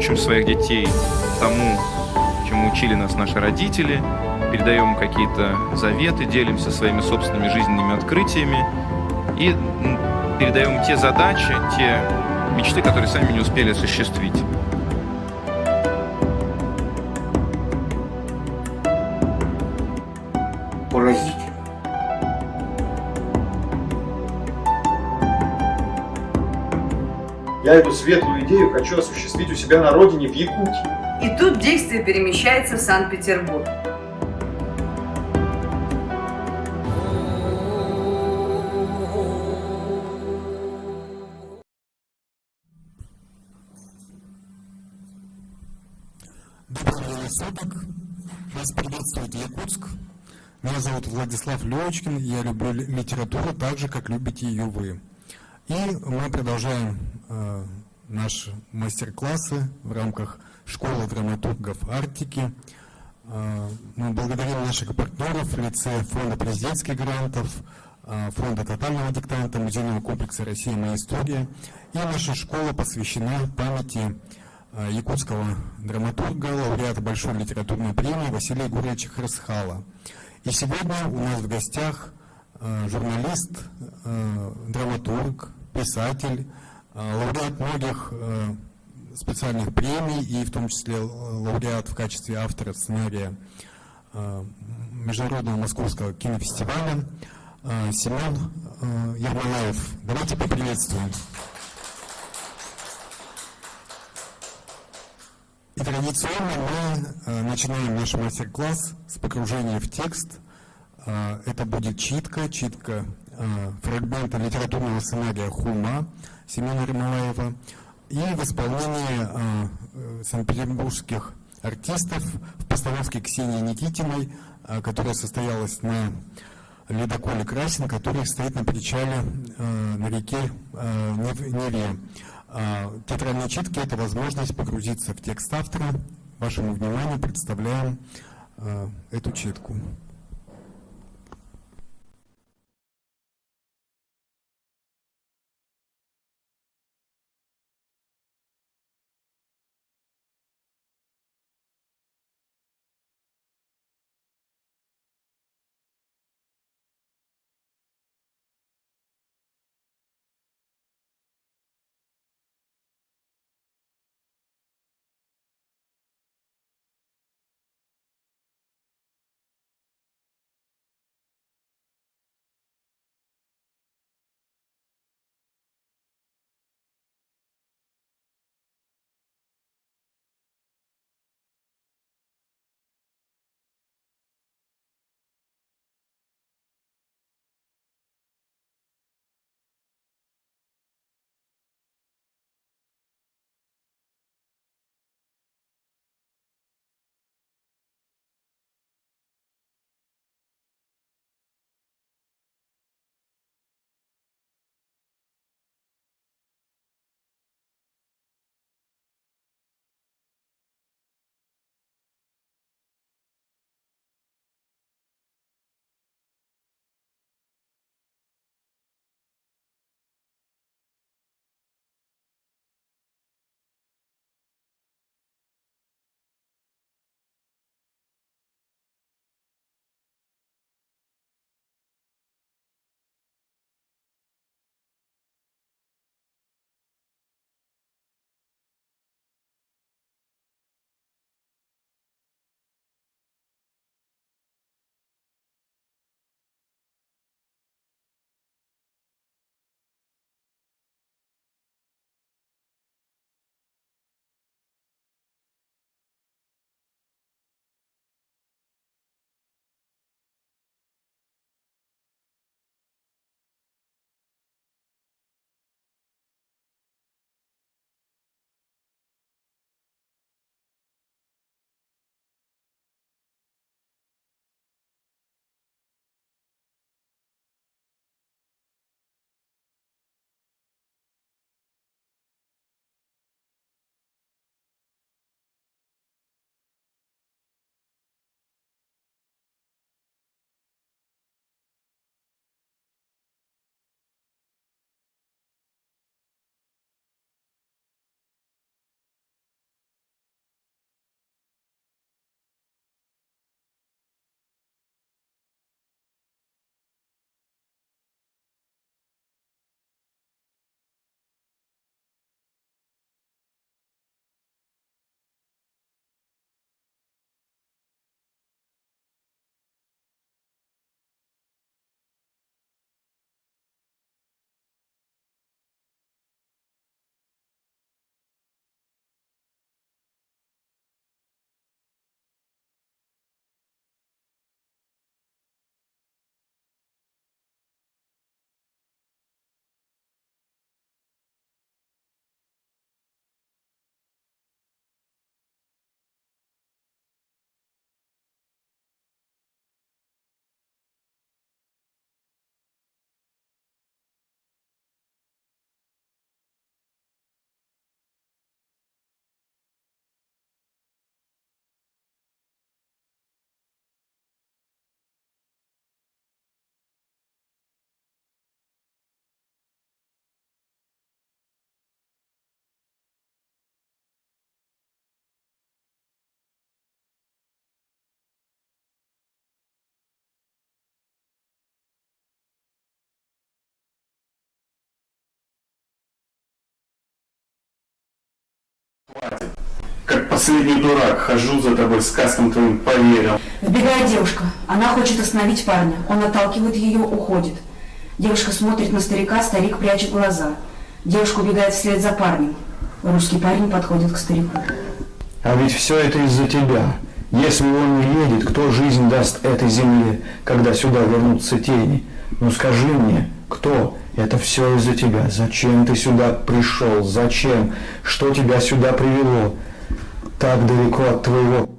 учим своих детей тому, чему учили нас наши родители, передаем какие-то заветы, делимся своими собственными жизненными открытиями и передаем те задачи, те мечты, которые сами не успели осуществить. Поразительно. Я эту светлую идею хочу осуществить у себя на родине, в Якутии. И тут действие перемещается в Санкт-Петербург. Доброго времени суток. Вас приветствует Якутск. Меня зовут Владислав Левочкин, и я люблю литературу так же, как любите ее вы. И мы продолжаем наши мастер-классы в рамках школы драматургов Арктики. Мы благодарим наших партнеров в лице Фонда президентских грантов, Фонда тотального диктанта, Музейного комплекса «Россия. Моя история». И наша школа посвящена памяти якутского драматурга, лауреата Большой литературной премии Василия Егоровича Хрысхала. И сегодня у нас в гостях журналист, драматург, писатель, лауреат многих специальных премий, и в том числе лауреат в качестве автора сценария Международного Московского кинофестиваля Семен Ермолаев. Давайте поприветствуем. И традиционно мы начинаем наш мастер-класс с погружения в текст. Это будет читка фрагмента литературного сценария «Хума» Семена Ермолаева и в исполнении санкт-петербургских артистов в постановке Ксении Никитиной, которая состоялась на ледоколе «Красин», который стоит на причале на реке Неве. Театральные читки – это возможность погрузиться в текст автора. Вашему вниманию представляем эту читку. последний дурак, хожу за тобой, сказкам твоим поверил. Вбегает девушка. Она хочет остановить парня. Он отталкивает ее, уходит. Девушка смотрит на старика, старик прячет глаза. Девушка убегает вслед за парнем. Русский парень подходит к старику. А ведь все это из-за тебя. Если он не едет, кто жизнь даст этой земле, когда сюда вернутся тени? Ну скажи мне, кто? Это все из-за тебя. Зачем ты сюда пришел? Зачем? Что тебя сюда привело? Так далеко от твоего...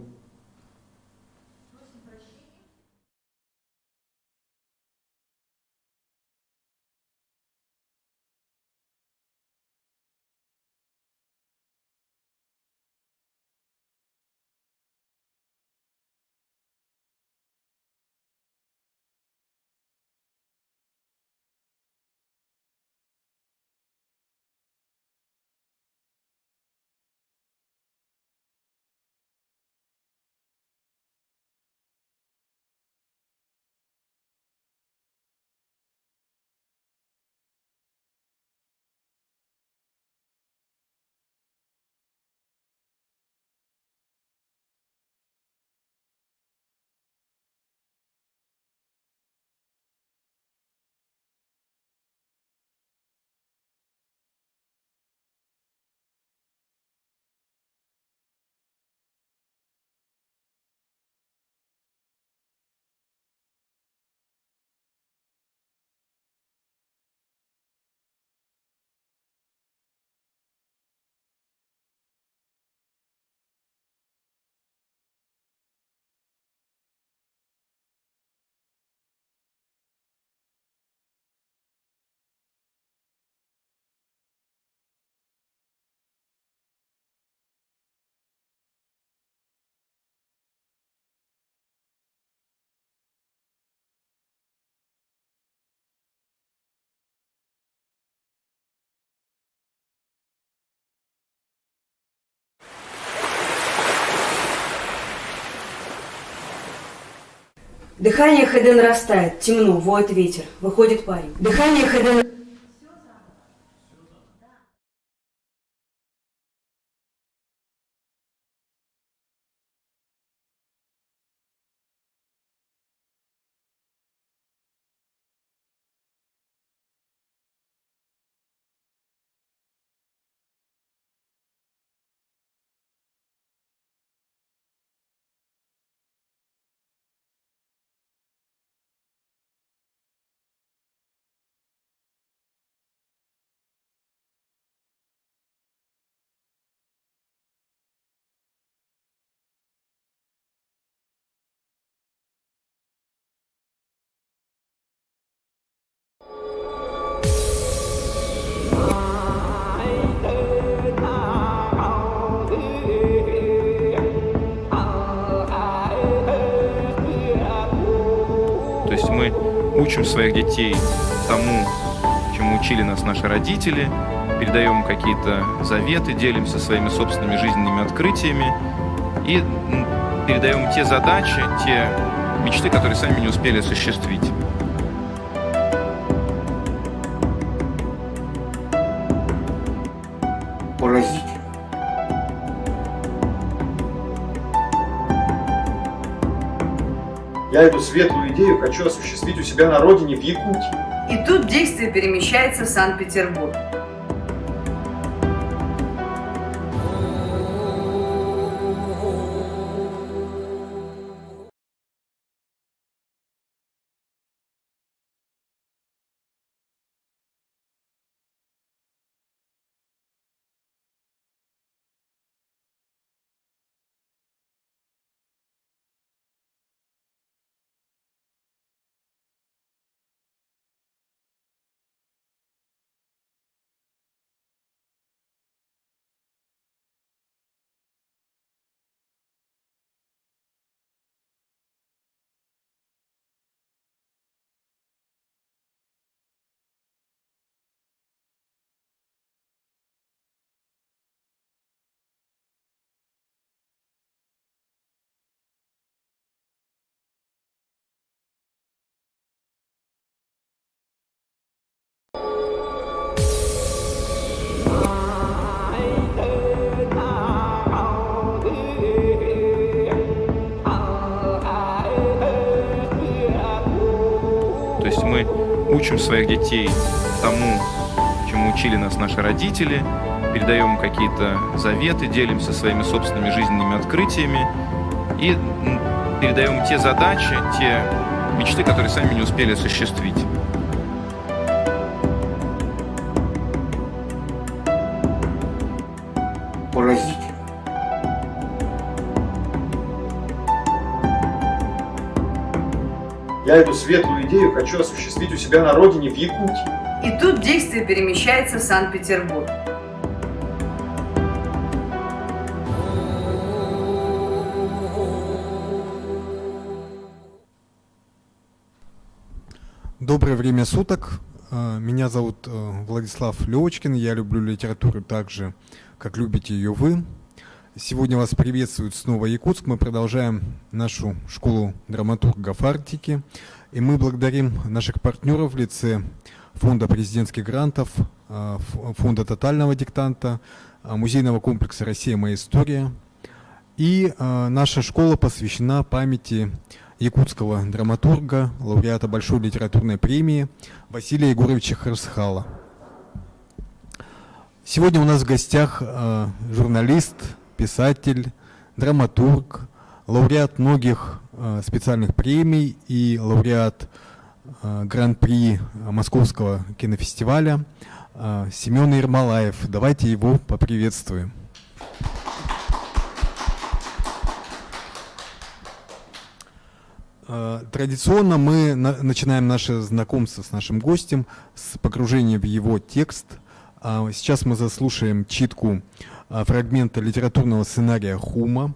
Дыхание Хэдэ нарастает. Темно, воет ветер. Выходит парень. Дыхание Хэдэ... То есть мы учим своих детей тому, чему учили нас наши родители, передаем какие-то заветы, делимся своими собственными жизненными открытиями и передаем те задачи, те мечты, которые сами не успели осуществить. Поразительно. Я эту светлую идею хочу осуществить у себя на родине, в Якутии. И тут действие перемещается в Санкт-Петербург. То есть мы учим своих детей тому, чему учили нас наши родители, передаем какие-то заветы, делимся своими собственными жизненными открытиями и передаем те задачи, те мечты, которые сами не успели осуществить. Поразительно. Я эту светлую идею хочу осуществить у себя на родине в Якутии. И тут действие перемещается в Санкт-Петербург. Доброе время суток. Меня зовут Владислав Левочкин. Я люблю литературу так же, как любите ее вы. Сегодня вас приветствует снова Якутск. Мы продолжаем нашу школу драматургов Арктики. И мы благодарим наших партнеров в лице Фонда президентских грантов, Фонда тотального диктанта, Музейного комплекса «Россия. Моя история». И наша школа посвящена памяти якутского драматурга, лауреата Большой литературной премии Василия Егоровича Харсхала. Сегодня у нас в гостях журналист, писатель, драматург, лауреат многих специальных премий и лауреат Гран-при Московского кинофестиваля Семен Ермолаев. Давайте его поприветствуем. Традиционно мы начинаем наше знакомство с нашим гостем с погружения в его текст. Сейчас мы заслушаем читку фрагмента литературного сценария «Хума».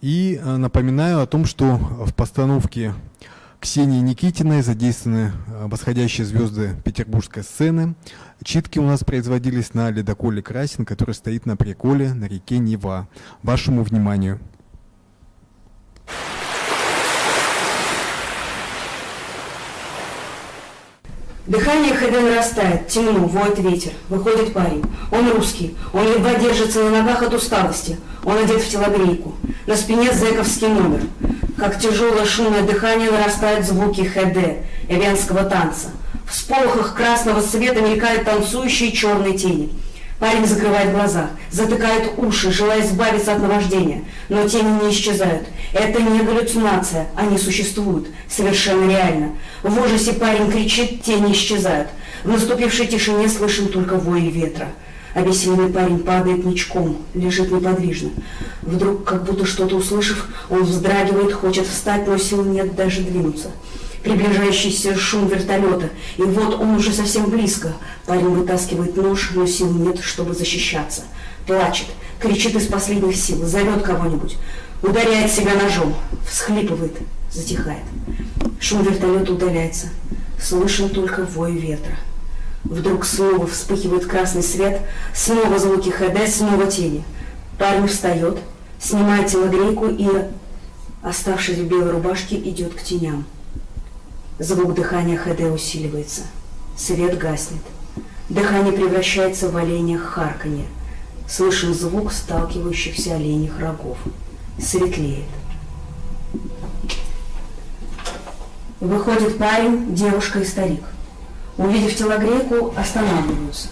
И напоминаю о том, что в постановке Ксении Никитиной задействованы восходящие звезды петербургской сцены. Читки у нас производились на ледоколе «Красин», который стоит на приколе на реке Нева. Вашему вниманию. Дыхание Хэдэ нарастает, темно, воет ветер. Выходит парень. Он русский. Он едва держится на ногах от усталости. Он одет в телогрейку. На спине зэковский номер. Как тяжелое шумное дыхание нарастают звуки Хэдэ, эвенского танца. В сполохах красного цвета мелькают танцующие черные тени. Парень закрывает глаза, затыкает уши, желая избавиться от наваждения. Но тени не исчезают. Это не галлюцинация, они существуют, совершенно реально. В ужасе парень кричит, тени исчезают. В наступившей тишине слышен только вой ветра. Обессиленный парень падает ничком, лежит неподвижно. Вдруг, как будто что-то услышав, он вздрагивает, хочет встать, но сил нет даже двинуться. Приближающийся шум вертолета, и вот он уже совсем близко. Парень вытаскивает нож, но сил нет, чтобы защищаться. Плачет, кричит из последних сил, зовет кого-нибудь, ударяет себя ножом, всхлипывает, затихает. Шум вертолета удаляется, слышен только вой ветра. Вдруг снова вспыхивает красный свет, снова звуки Хэдэ, снова тени. Парень встает, снимает телогрейку и, оставшись в белой рубашке, идет к теням. Звук дыхания Хэдэ усиливается. Свет гаснет. Дыхание превращается в оленях харканье. Слышен звук сталкивающихся оленьих рогов. Светлеет. Выходит парень, девушка и старик. Увидев телогрейку, останавливаются.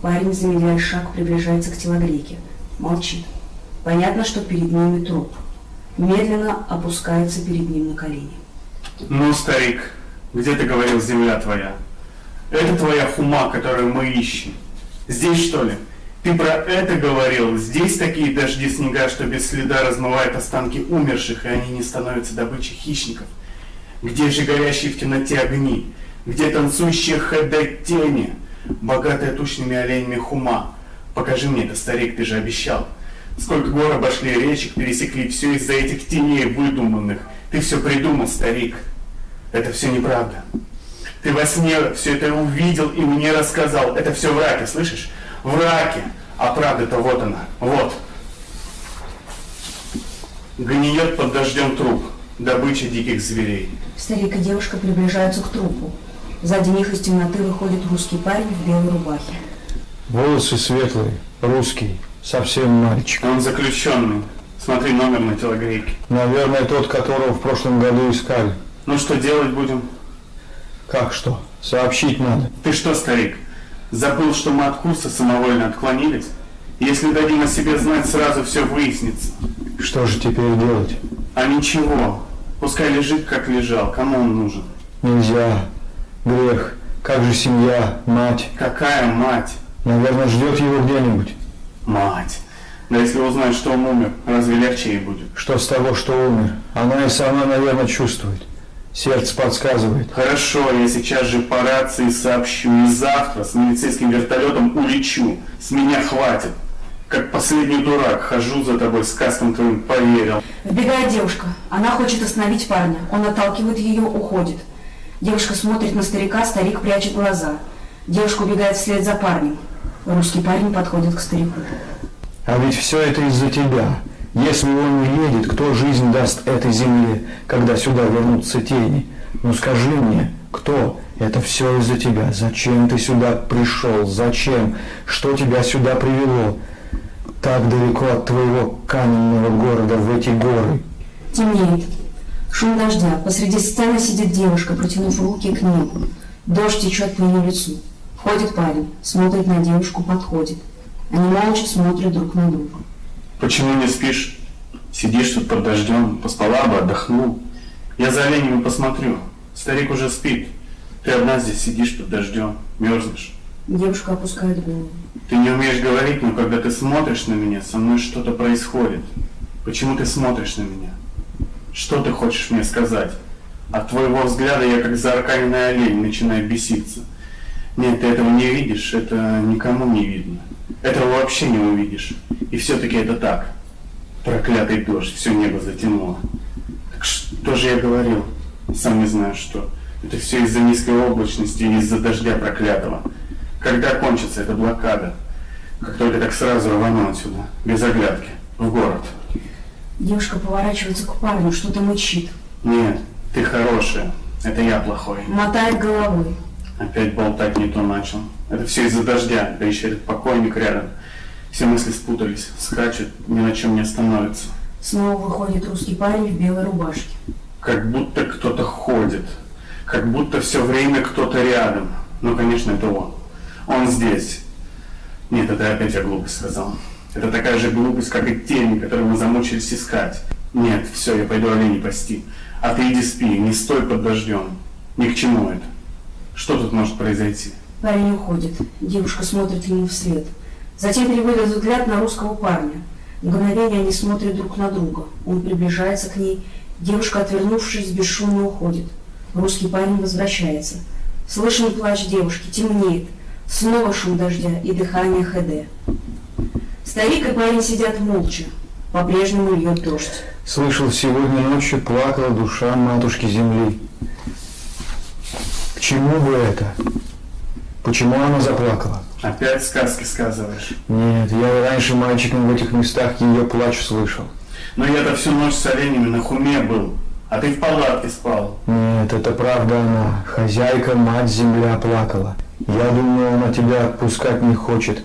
Парень, замедляя шаг, приближается к телогрейке. Молчит. Понятно, что перед ними труп. Медленно опускается перед ним на колени. Ну, старик, где ты говорил земля твоя? Это твоя хума, которую мы ищем. Здесь, что ли? Ты про это говорил? Здесь такие дожди, снега, что без следа размывают останки умерших, и они не становятся добычей хищников. Где же горящие в темноте огни? Где танцующие Хэдэ тени? Богатая тучными оленями хума. Покажи мне это, старик, ты же обещал. Сколько гор обошли, речек пересекли, все из-за этих теней выдуманных. Ты все придумал, старик. Это все неправда. Ты во сне все это увидел и мне рассказал. Это все в раке, слышишь? В раке. А правда-то вот она. Вот. Гниет под дождем труп. Добыча диких зверей. Старик и девушка приближаются к трупу. Сзади них из темноты выходит русский парень в белой рубахе. Волосы светлые, русский, совсем мальчик. Он заключенный. Смотри, номер на телогрейке. Наверное, тот, которого в прошлом году искали. Ну что делать будем? Как что? Сообщить надо. Ты что, старик, забыл, что мы от курса самовольно отклонились? Если дадим о себе знать, сразу все выяснится. Что же теперь делать? А ничего, пускай лежит, как лежал, кому он нужен? Нельзя. Грех. Как же семья, мать? Какая мать? Наверное, ждет его где-нибудь. Мать. Да если узнает, что он умер, разве легче ей будет? Что с того, что умер? Она и сама, наверное, чувствует. Сердце подсказывает. Хорошо, я сейчас же по рации сообщу, и завтра с милицейским вертолетом улечу. С меня хватит. Как последний дурак, хожу за тобой, сказкам твоим поверил. Вбегает девушка. Она хочет остановить парня. Он отталкивает ее, уходит. Девушка смотрит на старика, старик прячет глаза. Девушка убегает вслед за парнем. Русский парень подходит к старику. А ведь все это из-за тебя. Если он уедет, кто жизнь даст этой земле, когда сюда вернутся тени? Ну скажи мне, кто? Это все из-за тебя. Зачем ты сюда пришел? Зачем? Что тебя сюда привело? Так далеко от твоего каменного города, в эти горы. Темнеет. Шум дождя. Посреди сцены сидит девушка, протянув руки к небу. Дождь течет по ее лицу. Входит парень, смотрит на девушку, подходит. Они молча смотрят друг на друга. Почему не спишь? Сидишь тут под дождем, поспала бы, отдохнул. Я за оленями посмотрю. Старик уже спит. Ты одна здесь сидишь под дождем, мерзнешь. Девушка опускает голову. Ты не умеешь говорить, но когда ты смотришь на меня, со мной что-то происходит. Почему ты смотришь на меня? Что ты хочешь мне сказать? От твоего взгляда я как заарканенный олень начинаю беситься. Нет, ты этого не видишь, это никому не видно. Этого вообще не увидишь. И все-таки это так. Проклятый дождь, все небо затянуло. Так что же я говорил? Сам не знаю что. Это все из-за низкой облачности и из-за дождя проклятого. Когда кончится эта блокада? Как только так сразу рвану отсюда, без оглядки, в город. Девушка поворачивается к парню, что-то мычит. Нет, ты хорошая, это я плохой. Мотает головой. Опять болтать не то начал. Это все из-за дождя, да еще этот покойник рядом. Все мысли спутались, скачут, ни на чем не остановятся. Снова выходит русский парень в белой рубашке. Как будто кто-то ходит, как будто все время кто-то рядом. Ну, конечно, это он. Он здесь. Нет, это опять я глупость сказал. Это такая же глупость, как и тени, которые мы замучились искать. Нет, все, я пойду оленей пасти. А ты иди спи, не стой под дождем. Ни к чему это. Что тут может произойти? Парень уходит. Девушка смотрит ему вслед. Затем переводит взгляд на русского парня. Мгновение они смотрят друг на друга. Он приближается к ней. Девушка, отвернувшись, бесшумно уходит. Русский парень возвращается. Слышен плач девушки, темнеет. Снова шум дождя и дыхание ХД. Старик и парень сидят молча. По-прежнему льет дождь. Слышал, сегодня ночью плакала душа матушки земли. К чему бы это? Почему она заплакала? Опять сказки сказываешь. Нет, я и раньше мальчиком в этих местах ее плач слышал. Но я-то всю ночь с оленями на хуме был, а ты в палатке спал. Нет, это правда она. Хозяйка, мать земля плакала. Я думаю, она тебя отпускать не хочет,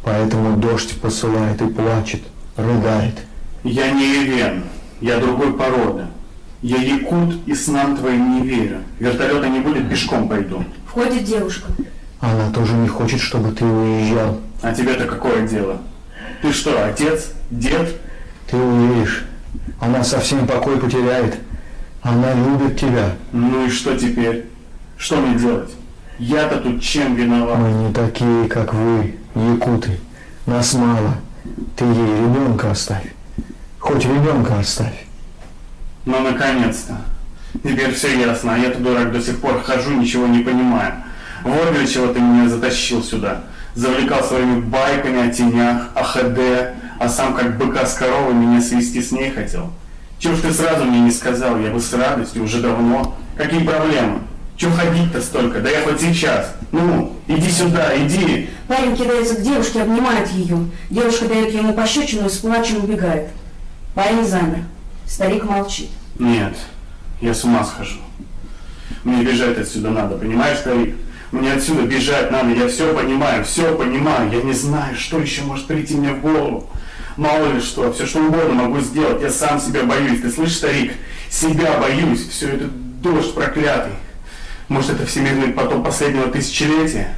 поэтому дождь посылает и плачет, рыдает. Я не Евен, я другой породы. Я якут и снам твоим не верю. Вертолета не будет, пешком пойду. Входит девушка. Она тоже не хочет, чтобы ты уезжал. А тебе-то какое дело? Ты что, отец? Дед? Ты уедешь. Она совсем покой потеряет. Она любит тебя. Ну и что теперь? Что мне делать? Я-то тут чем виноват? Мы не такие, как вы, якуты. Нас мало. Ты ей ребенка оставь. Хоть ребенка оставь. Ну, наконец-то. Теперь все ясно, а я-то, дурак, до сих пор хожу, ничего не понимаю. Вот для чего ты меня затащил сюда. Завлекал своими байками о тенях, о ХД, а сам как быка с коровой меня свести с ней хотел. Чего ж ты сразу мне не сказал, я бы с радостью, уже давно. Какие проблемы? Чего ходить-то столько? Да я хоть сейчас. Ну, иди сюда, иди. Парень кидается к девушке, обнимает ее. Девушка дает ему пощечину и с плачем убегает. Парень замер. Старик молчит. Нет, я с ума схожу. Мне бежать отсюда надо, понимаешь, старик? Мне отсюда бежать надо, я все понимаю, я не знаю, что еще может прийти мне в голову. Мало ли что, все что угодно могу сделать, я сам себя боюсь, ты слышишь, старик? Себя боюсь, все это дождь проклятый. Может, это всемирный потоп последнего тысячелетия?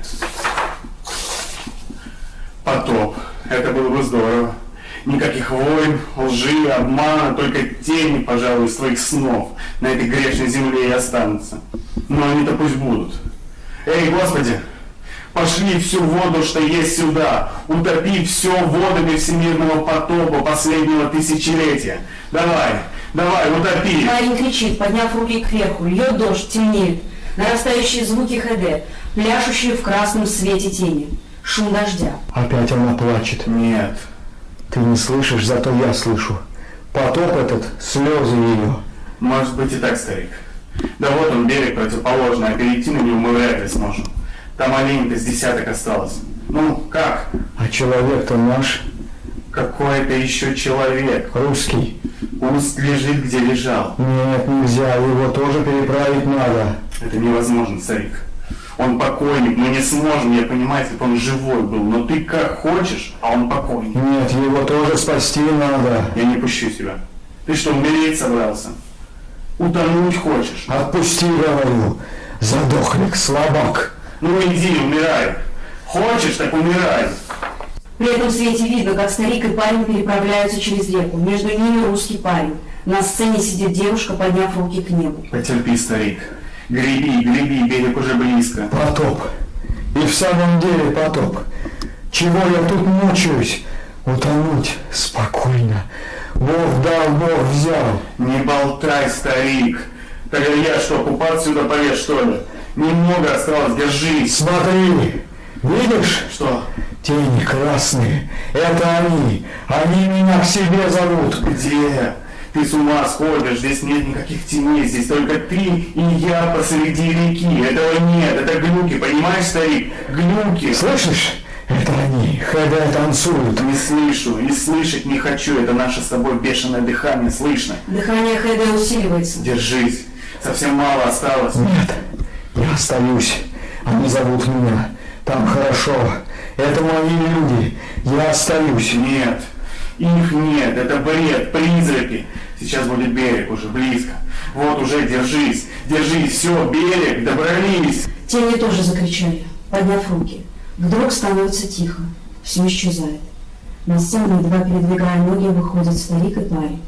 Потоп. Это было бы здорово. Никаких войн, лжи, обмана, только тени, пожалуй, из твоих снов на этой грешной земле и останутся. Но они-то пусть будут. Эй, Господи, пошли всю воду, что есть сюда, утопи все водами всемирного потопа последнего тысячелетия. Давай, давай, утопи. Парень кричит, подняв руки кверху. Льет дождь, темнеет. Нарастающие звуки ХД, пляшущие в красном свете тени. Шум дождя. Опять она плачет. Нет. Ты не слышишь, зато я слышу. Потоп этот, слезы ее. Может быть и так, старик. Да вот он, берег противоположный, а перейти на него мы вряд ли сможем. Там оленей-то с десяток осталось. Ну, как? А человек-то наш, Какой это еще человек? русский. Пусть лежит, где лежал. Нет, нельзя, его тоже переправить надо. Это невозможно, старик. Он покойник, мы не сможем, я понимаю, если бы он живой был. Но ты как хочешь, а он покойник. Нет, его тоже спасти надо. Я не пущу тебя. Ты что, умереть собрался? Утонуть хочешь? Отпусти, говорю. Задохлик, слабак. Ну иди, умирай. Хочешь, так умирай. При этом свете видно, как старик и парень переправляются через реку. Между ними русский парень. На сцене сидит девушка, подняв руки к небу. Потерпи, старик. Греби, греби, берег уже близко. Потоп. И в самом деле потоп. Чего я тут мучаюсь? Утонуть спокойно. Бог дал, Бог взял. Не болтай, старик. Тогда я что, купаться сюда полез, что ли? Немного осталось, держись. Смотри, видишь? Что? Тени красные. Это они. Они меня к себе зовут. Где? Ты с ума сходишь, здесь нет никаких теней, здесь только ты и я посреди реки. Этого нет, это глюки, понимаешь, старик? Глюки. Слышишь? Это они. ХД танцуют. Не слышу и слышать не хочу, это наше с тобой бешеное дыхание, слышно? Дыхание ХД усиливается. Держись, совсем мало осталось. Нет, я остаюсь. Они зовут меня. Там хорошо. Это мои люди. Я остаюсь. Нет, их нет, это бред, призраки. Сейчас будет берег, уже близко. Вот уже, держись, держись, все, берег, добрались. Тени тоже закричали, подняв руки. Вдруг становится тихо, все исчезает. На сцену, едва передвигая ноги, выходят старик и парень.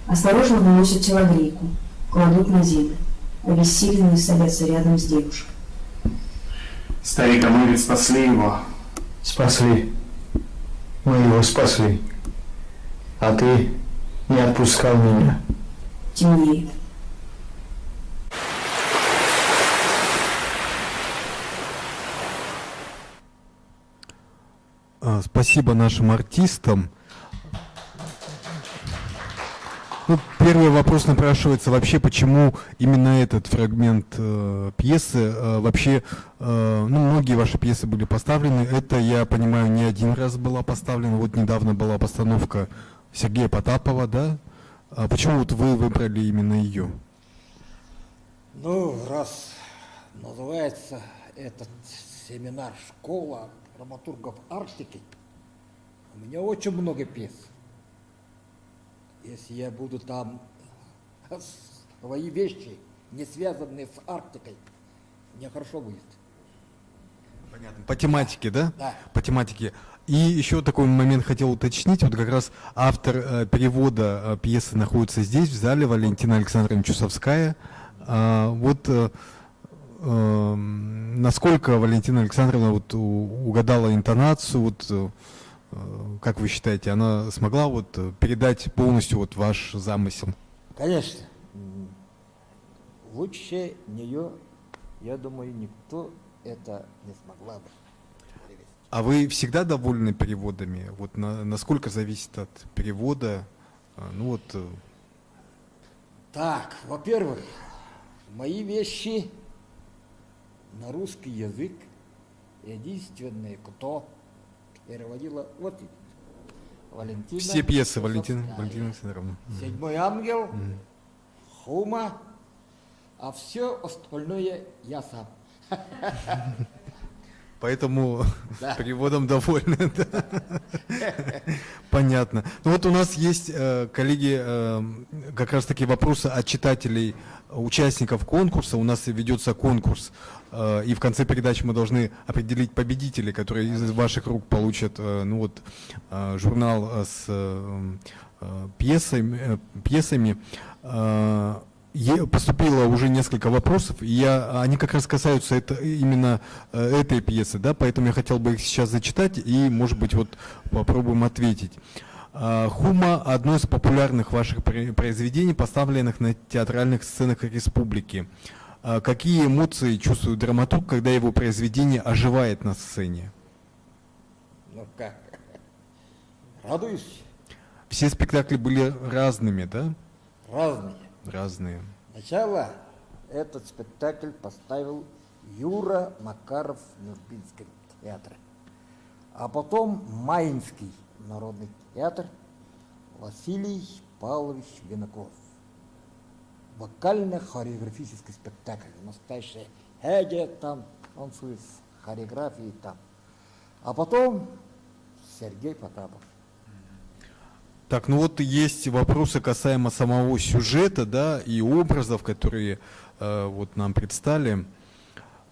Осторожно выносят телогрейку, кладут на землю. Обессиленные садятся рядом с девушкой. Старик, а мы ведь спасли его. Спасли. Мы его спасли. А ты не отпускал меня. Темнеет. Спасибо нашим артистам. Ну, первый вопрос напрашивается вообще, почему именно этот фрагмент пьесы. Вообще, многие ваши пьесы были поставлены. Это, я понимаю, не один раз была поставлена. Вот недавно была постановка Сергея Потапова, да? А почему вот вы выбрали именно ее? Ну, раз называется этот семинар «Школа драматургов Арктики», у меня очень много пьес. Если я буду там свои вещи, не связанные с Арктикой, мне хорошо будет. Понятно. По тематике, да? Да. По тематике. И еще такой момент хотел уточнить. Вот как раз автор перевода пьесы находится здесь, в зале, Валентина Александровна Чусовская. Насколько Валентина Александровна вот угадала интонацию, вот, как вы считаете, она смогла вот передать полностью вот ваш замысел? Конечно. Лучше нее, я думаю, никто это не смогла бы привести. А вы всегда довольны переводами? Вот насколько зависит от перевода? Так, во-первых, мои вещи на русский язык единственное, кто переводила, вот Валентина. Все пьесы Чусовская. Валентина Александровна. «Седьмой ангел», «Хума», а все остальное я сам. Поэтому Да. переводом довольны. Да? Понятно. Ну вот у нас есть, коллеги, как раз таки вопросы от читателей участников конкурса. У нас ведется конкурс, и в конце передачи мы должны определить победителей, которые из ваших рук получат журнал с пьесами. Поступило уже несколько вопросов, и они как раз касаются именно этой пьесы, да, поэтому я хотел бы их сейчас зачитать и, может быть, попробуем ответить. «Хума» – одно из популярных ваших произведений, поставленных на театральных сценах республики. Какие эмоции чувствует драматург, когда его произведение оживает на сцене? Ну как? Радуюсь. Все спектакли были разными, да? Разные. Разные. Сначала этот спектакль поставил Юра Макаров Нюрнбергский театр, а потом Маинский народный театр Василий Павлович Винокуров. Вокально-хореографический спектакль, настоящая Хеге там танцует с хореографией там. А потом Сергей Потапов. Так, есть вопросы касаемо самого сюжета, да, и образов, которые нам предстали.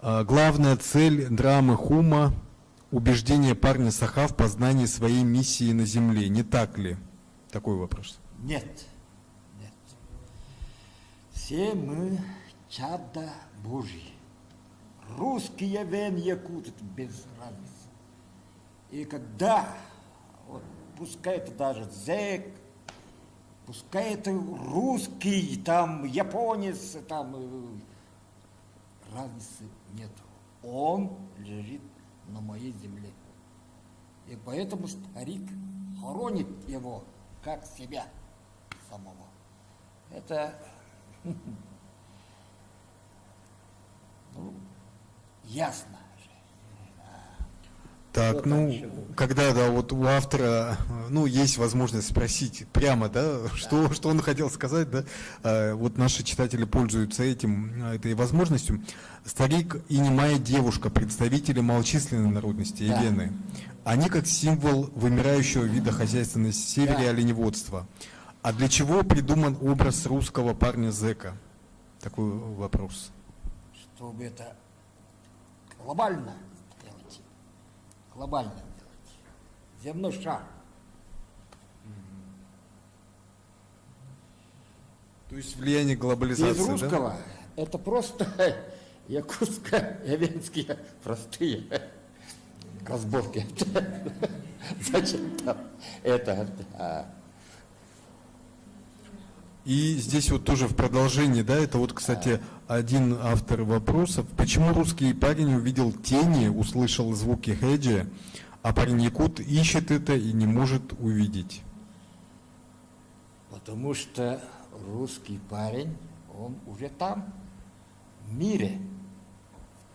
Главная цель драмы «Хума» – убеждение парня Саха в познании своей миссии на земле. Не так ли? Такой вопрос. Нет. Все мы чада Божьи. Русские, вен, якуты, без разницы. И когда, пускай это даже зэк, пускай это русский, там, японец, там, разницы нет. Он лежит на моей земле. И поэтому старик хоронит его, как себя самого. Это ясно. Так, когда у автора, есть возможность спросить прямо, да, что он хотел сказать, да, наши читатели пользуются этой возможностью. Старик и немая девушка, представители малочисленной народности, эвены, они как символ вымирающего вида хозяйства на севере оленеводства. А для чего придуман образ русского парня-зэка? Такой вопрос. Чтобы это глобально сделать. Земной шар. То есть влияние глобализации, Без русского да? Это просто якутско-эвенские простые разборки. Зачем там это? И здесь тоже в продолжении, да, это кстати, один автор вопросов. Почему русский парень увидел тени, услышал звуки хеджи, а парень якут ищет это и не может увидеть? Потому что русский парень, он уже там, в мире,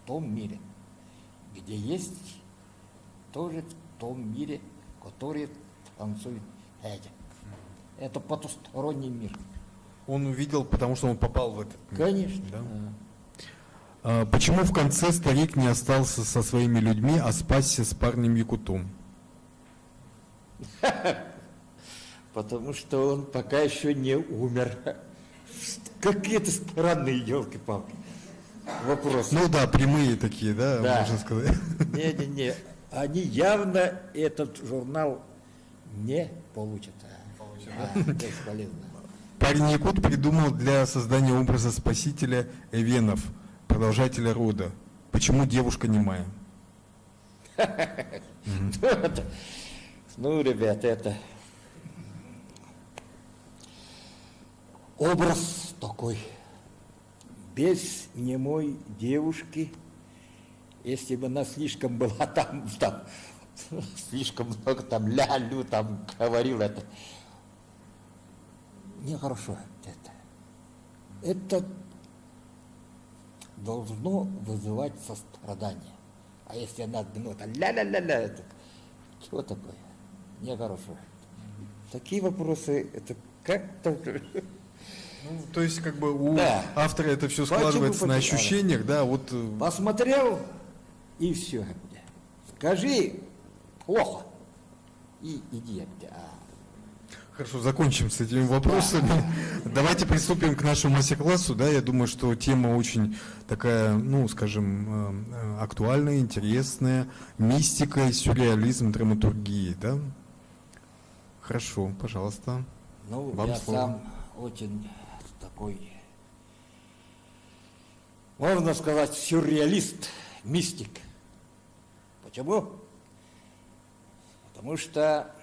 в том мире, где есть тоже в том мире, который танцует хеджи. Это потусторонний мир. Он увидел, потому что он попал в этот мир. Конечно. Да? Почему в конце старик не остался со своими людьми, а спасся с парнем якутом? Потому что он пока еще не умер. Какие-то странные елки-палки вопросы. Прямые такие, да, можно сказать. Не. Они явно этот журнал не получат. Бесполезно. Парень якут придумал для создания образа спасителя эвенов, продолжателя рода. Почему девушка немая? Ребята, это образ такой. Без немой девушки, если бы она слишком была там слишком много там ля-лю там говорил это. Нехорошо это должно вызывать сострадание. А если она ля-ля-ля-ля, это чего такое? Нехорошо. Такие вопросы, это как-то... То есть, у автора это все складывается на ощущениях, да, Посмотрел, и все. Скажи плохо, и иди. Хорошо, закончим с этими вопросами. Давайте приступим к нашему мастер-классу. Да, я думаю, что тема очень такая, ну, скажем, актуальная, интересная. Мистика, и сюрреализм, драматургии, да? Хорошо, пожалуйста. Ну, Вам я слово. сам очень такой, можно сказать, сюрреалист, мистик. Почему? Потому что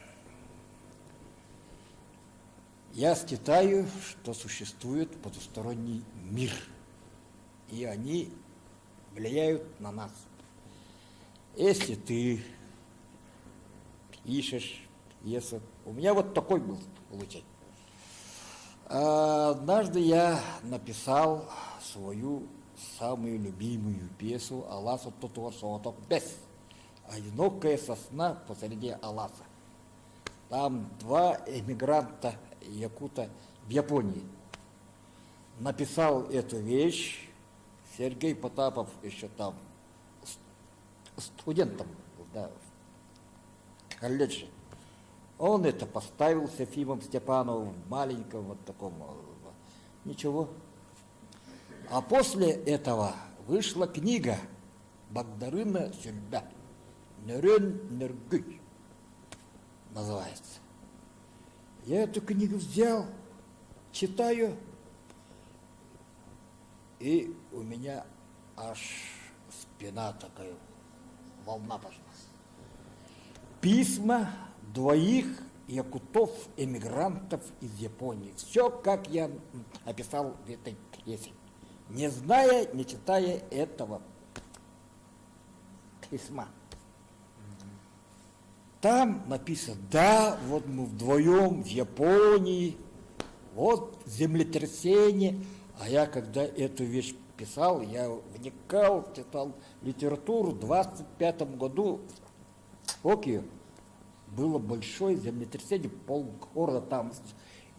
я считаю, что существует потусторонний мир, и они влияют на нас. Если ты пишешь пьесу, у меня вот такой был случай. Однажды я написал свою самую любимую пьесу «Аласа Тотуасото без». «Одинокая сосна посреди Аласа». Там два эмигранта якута в Японии. Написал эту вещь Сергей Потапов еще там студентом был, да, в колледже. Он это поставил с Ефимом Степановым в маленьком вот таком. Ничего. А после этого вышла книга Багдырына Сүлбә. Нөрен Нөргүй называется. Я эту книгу взял, читаю, и у меня аж спина такая, волна пошла. Письма двоих якутов-эмигрантов из Японии. Все, как я описал в этой пьесе. Не зная, не читая этого письма. Там написано, да, вот мы вдвоем в Японии, вот землетрясение. А я, когда эту вещь писал, я вникал, читал литературу. В 25 году в Токио было большое землетрясение, полгорода там.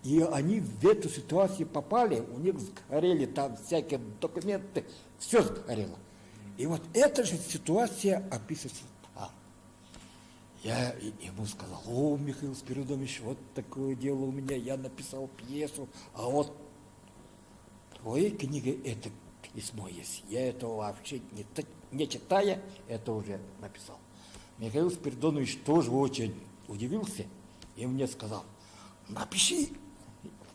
И они в эту ситуацию попали, у них сгорели там всякие документы, все сгорело. И вот эта же ситуация описывается там. Я ему сказал: о, Михаил Спиридонович, вот такое дело у меня, я написал пьесу, а вот в твоей книге это письмо есть. Я этого вообще не читая, это уже написал. Михаил Спиридонович тоже очень удивился и мне сказал: напиши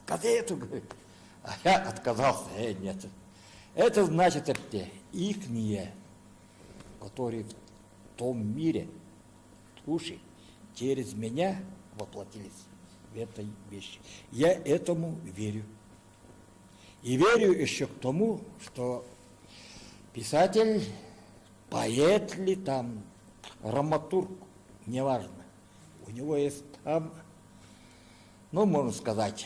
газету, говорит. А я отказался, нет. Это значит, это ихние, которые в том мире, души, через меня воплотились в этой вещи. Я этому верю. И верю еще к тому, что писатель, поэт ли там, драматург, неважно, у него есть там, ну, можно сказать,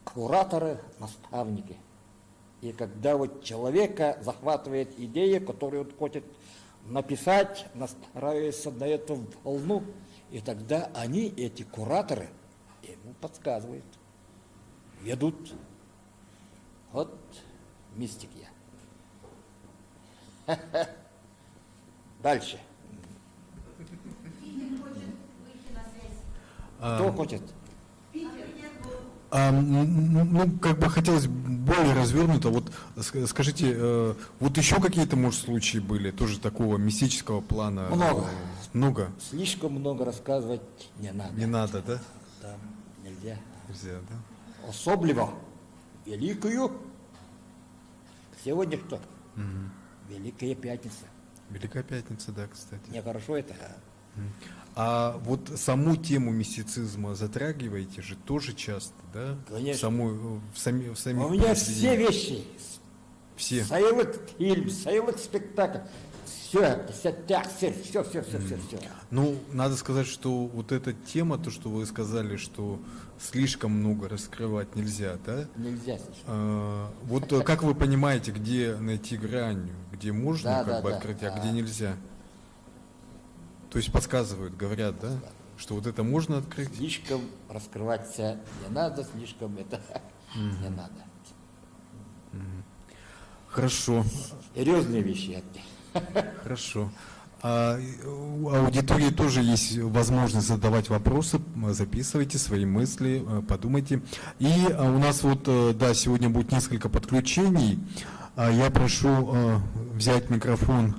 кураторы, наставники. И когда вот человека захватывает идея, которую он хочет написать, настраивается на эту волну, и тогда они, эти кураторы, ему подсказывают, ведут. Вот мистик я. Дальше. Кто хочет? Ну, как бы хотелось более развернуто. Вот скажите, вот еще какие-то, может, случаи были, тоже такого мистического плана? Много. Много? Слишком много рассказывать не надо. Не надо, да? Да, нельзя. Нельзя, да? Особливо великую. Сегодня что? Великая Пятница. Великая Пятница, да, кстати. Нехорошо это. А вот саму тему мистицизма затрагиваете же тоже часто, да? Конечно. В самих У меня произведениях. все вещи. Все. Целый фильм, целый спектакль. Все, все. Ну, надо сказать, что вот эта тема, то, что вы сказали, что слишком много раскрывать нельзя, да? Нельзя слишком. Вот как вы понимаете, где найти грань, где можно Да, открыть, а где нельзя? То есть подсказывают, говорят, да? Что вот это можно открыть? Слишком раскрываться не надо, слишком это не надо. Хорошо, Серьезные вещи. хорошо. У аудитории тоже есть возможность задавать вопросы, записывайте свои мысли, подумайте. И у нас вот, да, сегодня будет несколько подключений. Я прошу взять микрофон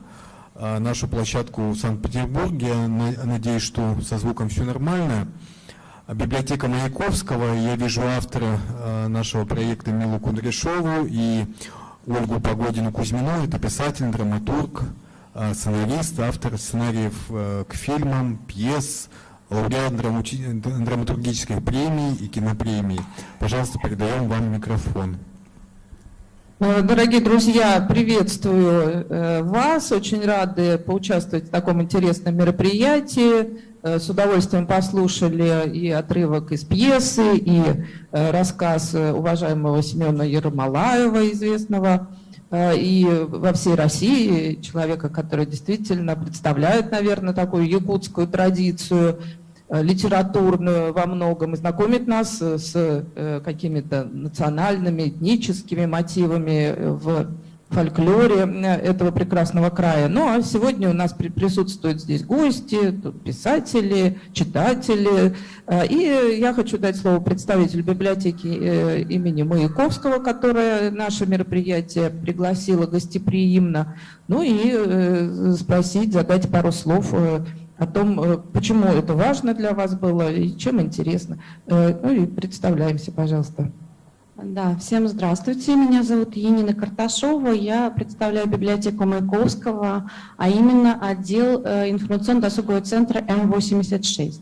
нашу площадку в Санкт-Петербурге. Я надеюсь, что со звуком все нормально. Библиотека Маяковского. Я вижу автора нашего проекта Милу Кудряшову и Ольгу Погодину-Кузьмину. Это писатель, драматург, сценарист, автор сценариев к фильмам, пьес, лауреат драматургических премий и кинопремий. Пожалуйста, передаем вам микрофон. Дорогие друзья, приветствую вас. Очень рады поучаствовать в таком интересном мероприятии. С удовольствием послушали и отрывок из пьесы, и рассказ уважаемого Семена Ермолаева, известного и во всей России, человека, который действительно представляет, наверное, такую якутскую традицию, литературную во многом, и знакомит нас с какими-то национальными, этническими мотивами в фольклоре этого прекрасного края. Ну а сегодня у нас присутствуют здесь гости, тут писатели, читатели. И я хочу дать слово представителю библиотеки имени Маяковского, которая наше мероприятие пригласила гостеприимно. Ну и спросить, задать пару слов о том, почему это важно для вас было и чем интересно. Ну и представляемся, пожалуйста. Да, всем здравствуйте. Меня зовут Енина Карташова. Я представляю библиотеку Маяковского, а именно отдел информационно-досугового центра М86,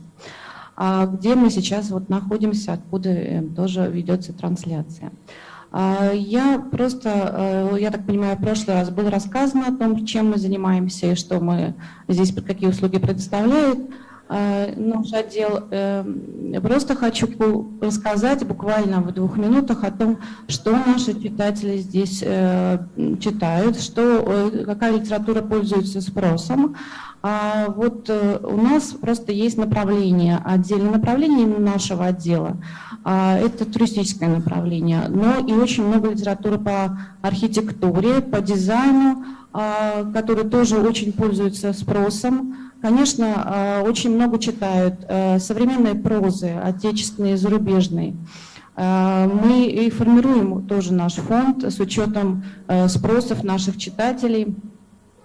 где мы сейчас вот находимся, откуда тоже ведется трансляция. Я так понимаю, в прошлый раз было рассказано о том, чем мы занимаемся и что мы здесь, какие услуги предоставляет наш отдел. Просто хочу рассказать буквально в 2 минутах о том, что наши читатели здесь читают, какая литература пользуется спросом. Вот у нас просто есть направление, отдельное направление именно нашего отдела. Это туристическое направление, но и очень много литературы по архитектуре, по дизайну, который тоже очень пользуется спросом. Конечно, очень много читают современной прозы, отечественной и зарубежной. Мы и формируем тоже наш фонд с учетом спросов наших читателей.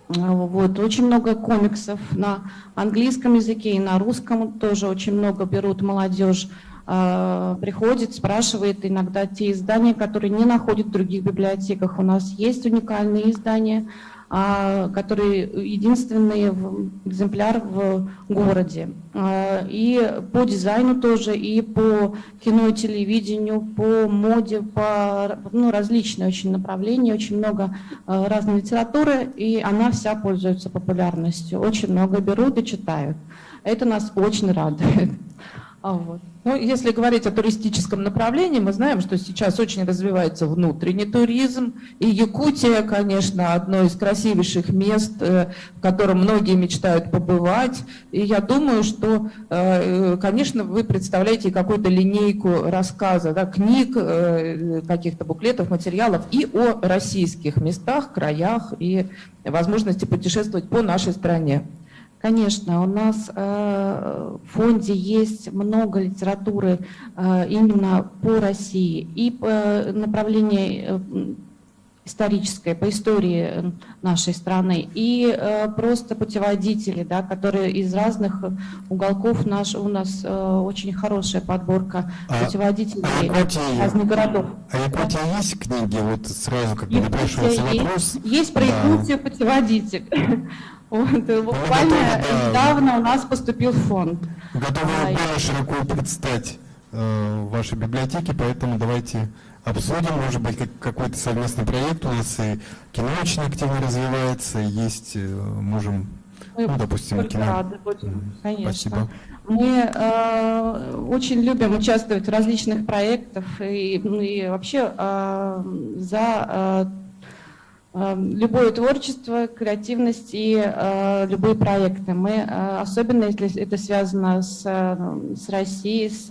Вот. Очень много комиксов на английском языке и на русском тоже очень много берут молодежь. Приходит, спрашивает иногда те издания, которые не находят в других библиотеках. У нас есть уникальные издания, которые единственные экземпляр в городе. И по дизайну тоже, и по кино и телевидению, по моде, по различные очень направления, очень много разной литературы, и она вся пользуется популярностью. Очень много берут и читают. Это нас очень радует. Вот. Ну, если говорить о туристическом направлении, мы знаем, что сейчас очень развивается внутренний туризм, и Якутия, конечно, одно из красивейших мест, в котором многие мечтают побывать. И я думаю, что, конечно, вы представляете какую-то линейку рассказа, да, книг, каких-то буклетов, материалов и о российских местах, краях и возможности путешествовать по нашей стране. Конечно, у нас в фонде есть много литературы именно по России и по направлению историческое, по истории нашей страны, и просто путеводители, да, которые из разных уголков у нас очень хорошая подборка путеводителей разных городов. А Якутия есть книги? Вот сразу как бы напрашивается вопрос. Есть про Якутию путеводитель. Вот, буквально недавно у нас поступил в фонд. Готовы более широко предстать в вашей библиотеке, поэтому давайте обсудим, может быть, какой-то совместный проект. У нас и кино очень активно развивается, есть, можем, допустим, кино. Рады будем, конечно. Спасибо. Мы очень любим участвовать в различных проектах и вообще за любое творчество, креативность и любые проекты. Мы, особенно если это связано с Россией, с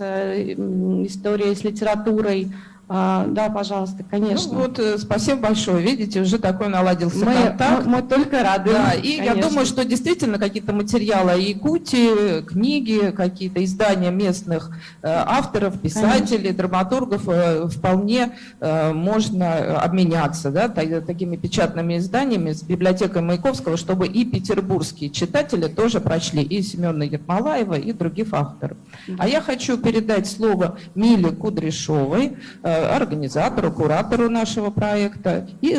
историей, с литературой, Да, пожалуйста, конечно. Ну вот, спасибо большое. Видите, уже такой наладился контакт. Мы только рады. Да, и я конечно. думаю, что действительно какие-то материалы о Якутии, книги, какие-то издания местных авторов, писателей, драматургов вполне можно обменяться, да, такими печатными изданиями с библиотекой Маяковского, чтобы и петербургские читатели тоже прочли и Семена Ермолаева, и других авторов. А я хочу передать слово Миле Кудряшовой, организатору, куратору нашего проекта, и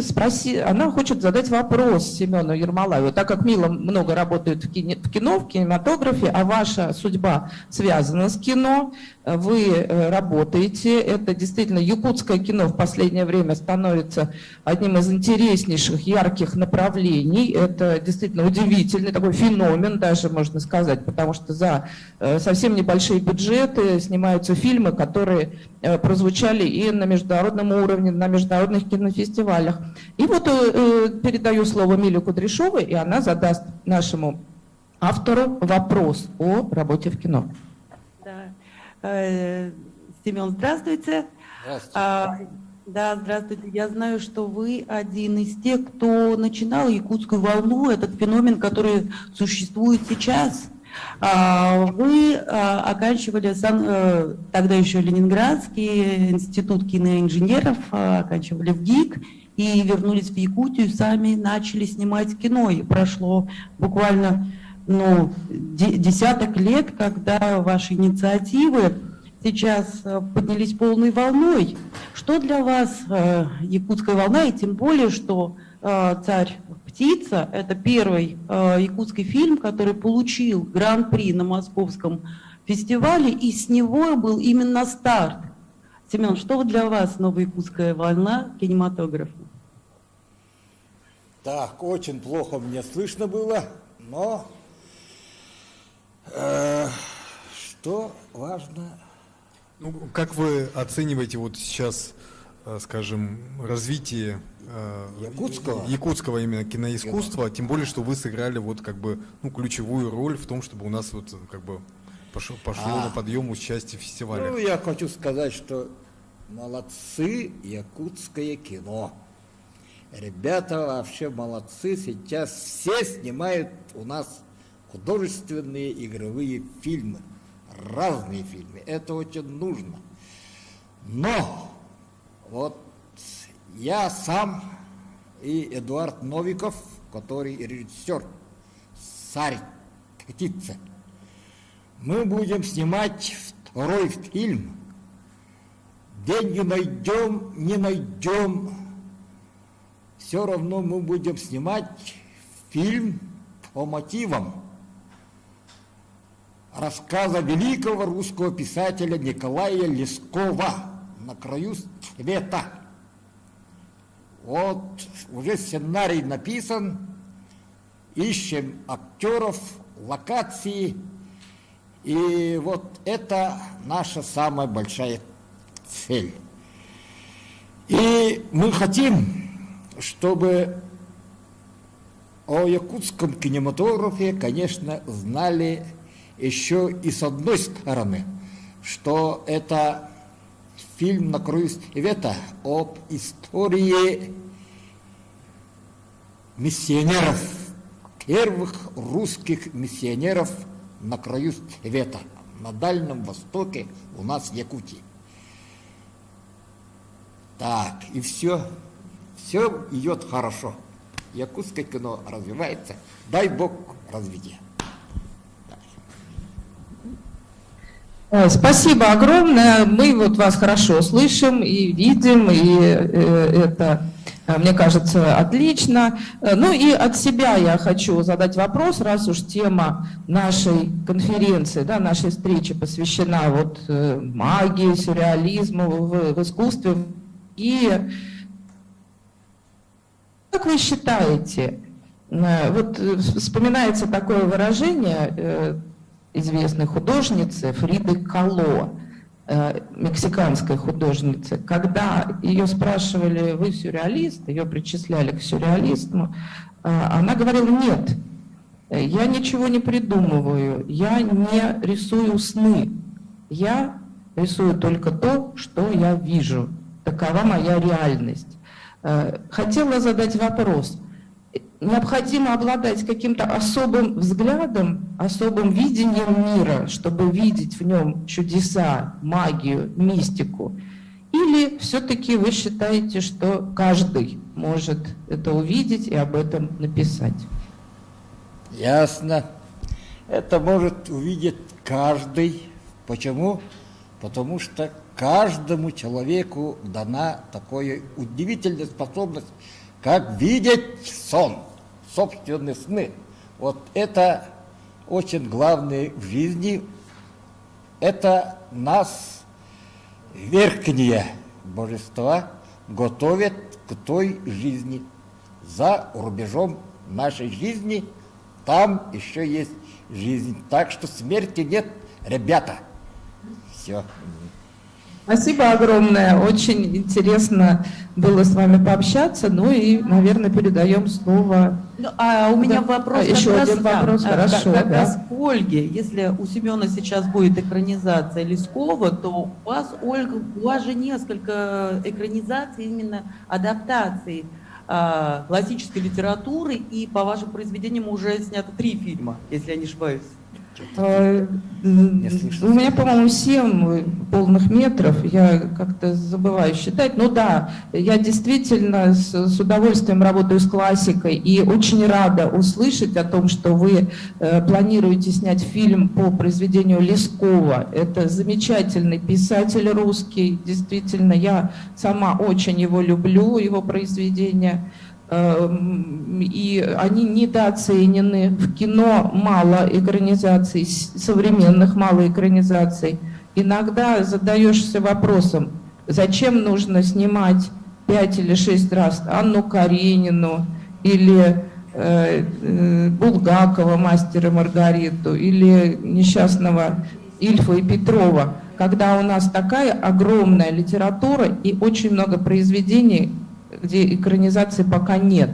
она хочет задать вопрос Семену Ермолаеву. Так как Мила много работает в кино, в кинематографе, а ваша судьба связана с кино, вы работаете, это действительно якутское кино в последнее время становится одним из интереснейших, ярких направлений, это действительно удивительный такой феномен, даже можно сказать, потому что за совсем небольшие бюджеты снимаются фильмы, которые прозвучали и на международном уровне, на международных кинофестивалях. И вот передаю слово Миле Кудряшовой, и она задаст нашему автору вопрос о работе в кино. Да. Семен, здравствуйте. Здравствуйте. Да, здравствуйте. Я знаю, что вы один из тех, кто начинал якутскую волну, этот феномен, который существует сейчас. Вы оканчивали тогда еще Ленинградский институт киноинженеров, оканчивали в ГИК и вернулись в Якутию, сами начали снимать кино. И прошло буквально десяток лет, когда ваши инициативы сейчас поднялись полной волной. Что для вас якутская волна, и тем более, что «Царь-птица» — это первый якутский фильм, который получил гран-при на Московском фестивале, и с него был именно старт. Семен, что для вас новая якутская волна кинематографа? Так, очень плохо мне слышно было, но что важно... Ну, как вы оцениваете вот сейчас, скажем, развитие якутского именно киноискусства, тем более, что вы сыграли вот как бы ключевую роль в том, чтобы у нас вот как бы пошло на подъем участие в фестивале? Ну, я хочу сказать, что молодцы якутское кино. Ребята вообще молодцы, сейчас все снимают у нас художественные игровые фильмы, разные фильмы, это очень нужно. Но вот я сам и Эдуард Новиков, который режиссер «Царь-птица», мы будем снимать второй фильм. Деньги найдем, не найдем, все равно мы будем снимать фильм по мотивам рассказа великого русского писателя Николая Лескова «На краю света». Вот уже сценарий написан, ищем актеров, локации, и вот это наша самая большая цель. И мы хотим, чтобы о якутском кинематографе, конечно, знали еще и с одной стороны, что это фильм «На краю света» об истории миссионеров, первых русских миссионеров на краю света, на Дальнем Востоке, у нас в Якутии. Так, и все идет хорошо. Якутское кино развивается, дай Бог развития. Спасибо огромное. Мы вот вас хорошо слышим и видим, и это, мне кажется, отлично. Ну и от себя я хочу задать вопрос, раз уж тема нашей конференции, да, нашей встречи посвящена вот магии, сюрреализму в искусстве. И как вы считаете, вот вспоминается такое выражение известной художницы Фриды Кало, мексиканской художницы, когда ее спрашивали, вы сюрреалист, ее причисляли к сюрреализму, она говорила, нет, я ничего не придумываю, я не рисую сны, я рисую только то, что я вижу. Такова моя реальность. Хотела задать вопрос. Необходимо обладать каким-то особым взглядом, особым видением мира, чтобы видеть в нем чудеса, магию, мистику? Или все-таки вы считаете, что каждый может это увидеть и об этом написать? Ясно. Это может увидеть каждый. Почему? Потому что каждому человеку дана такая удивительная способность, как видеть сон, собственные сны. Вот это очень главное в жизни. Это нас, верхние божества, готовят к той жизни. За рубежом нашей жизни там еще есть жизнь. Так что смерти нет, ребята. Все. Спасибо огромное. Очень интересно было с вами пообщаться. Ну и, наверное, передаем слово. Ну, а у меня вопрос. Еще один вопрос. Хорошо. Как раз к Ольге. Если у Семена сейчас будет экранизация Лескова, то у вас, Ольга, у вас же несколько экранизаций, именно адаптаций классической литературы, и по вашим произведениям уже снято 3 фильма, если я не ошибаюсь. У меня, по-моему, 7 полных метров, я как-то забываю считать. Ну да, я действительно с удовольствием работаю с классикой и очень рада услышать о том, что вы планируете снять фильм по произведению Лескова. Это замечательный писатель русский, действительно, я сама очень его люблю, его произведения. И они недооценены. В кино мало экранизаций, современных мало экранизаций. Иногда задаешься вопросом, зачем нужно снимать 5 или 6 раз Анну Каренину или Булгакова «Мастера и Маргариту» или несчастного Ильфа и Петрова, когда у нас такая огромная литература и очень много произведений, где экранизации пока нет.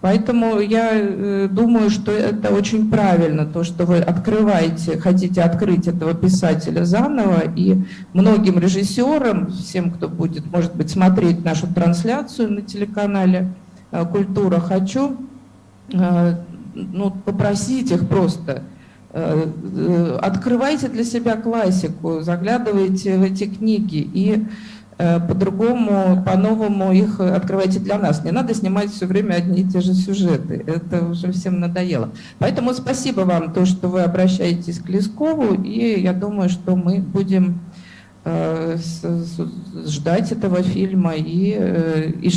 Поэтому я думаю, что это очень правильно, то, что вы открываете, хотите открыть этого писателя заново, и многим режиссерам, всем, кто будет, может быть, смотреть нашу трансляцию на телеканале «Культура», хочу попросить их просто: открывайте для себя классику, заглядывайте в эти книги и по-другому, по-новому их открывайте для нас. Не надо снимать все время одни и те же сюжеты. Это уже всем надоело. Поэтому спасибо вам, то, что вы обращаетесь к Лескову, и я думаю, что мы будем ждать этого фильма. И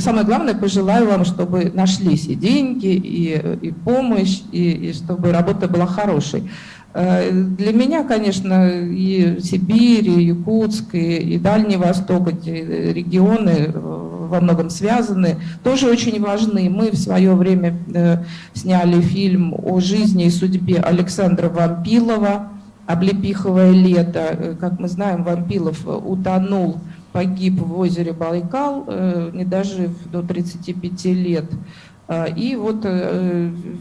самое главное, пожелаю вам, чтобы нашлись и деньги, и помощь, и чтобы работа была хорошей. Для меня, конечно, и Сибирь, и Якутск, и Дальний Восток, эти регионы во многом связаны, тоже очень важны. Мы в свое время сняли фильм о жизни и судьбе Александра Вампилова «Облепиховое лето». Как мы знаем, Вампилов утонул, погиб в озере Байкал, не дожив до 35 лет. И вот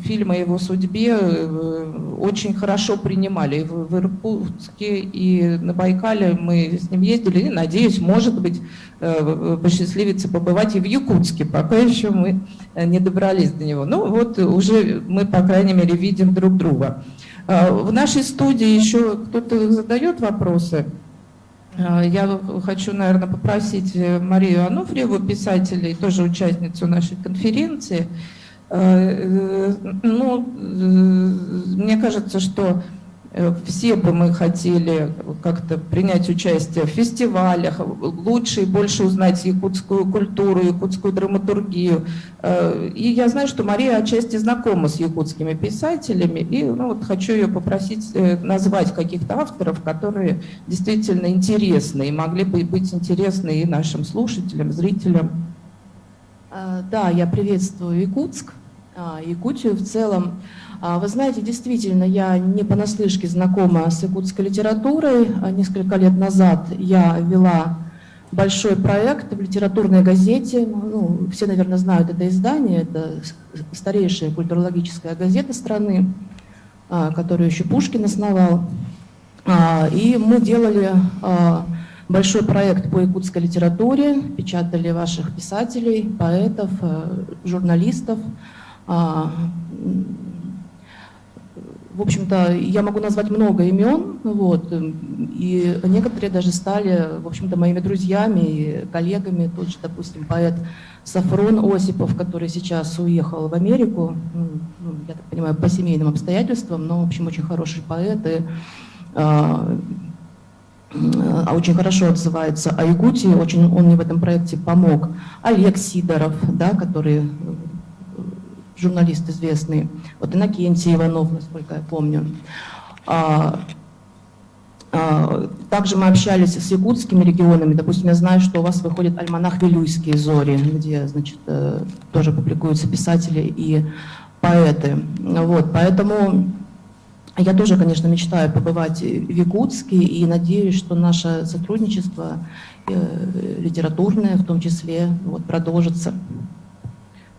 фильм о его судьбе очень хорошо принимали в Иркутске, и на Байкале мы с ним ездили, и, надеюсь, может быть, посчастливится побывать и в Якутске, пока еще мы не добрались до него. Ну вот уже мы, по крайней мере, видим друг друга. В нашей студии еще кто-то задает вопросы? Я хочу, наверное, попросить Марию Ануфриеву, писателя и тоже участницу нашей конференции. Мне кажется, что все бы мы хотели как-то принять участие в фестивалях, лучше и больше узнать якутскую культуру, якутскую драматургию. И я знаю, что Мария отчасти знакома с якутскими писателями, и хочу ее попросить назвать каких-то авторов, которые действительно интересны и могли бы быть интересны и нашим слушателям, зрителям. Да, я приветствую Якутск, Якутию в целом. Вы знаете, действительно, я не понаслышке знакома с якутской литературой. Несколько лет назад я вела большой проект в литературной газете. Все, наверное, знают это издание. Это старейшая культурологическая газета страны, которую еще Пушкин основал. И мы делали большой проект по якутской литературе, печатали ваших писателей, поэтов, журналистов. В общем-то, я могу назвать много имен, вот, и некоторые даже стали, в общем-то, моими друзьями и коллегами. Тот же, допустим, поэт Сафрон Осипов, который сейчас уехал в Америку, я так понимаю, по семейным обстоятельствам, но, в общем, очень хороший поэт и очень хорошо отзывается о Якутии, очень он мне в этом проекте помог. Олег Сидоров, да, который журналист известный, вот Иннокентий Иванов, насколько я помню. Также мы общались с якутскими регионами. Допустим, я знаю, что у вас выходит альманах «Вилюйские зори», где, значит, тоже публикуются писатели и поэты. Вот, поэтому я тоже, конечно, мечтаю побывать в Якутске и надеюсь, что наше сотрудничество литературное, в том числе, вот, продолжится.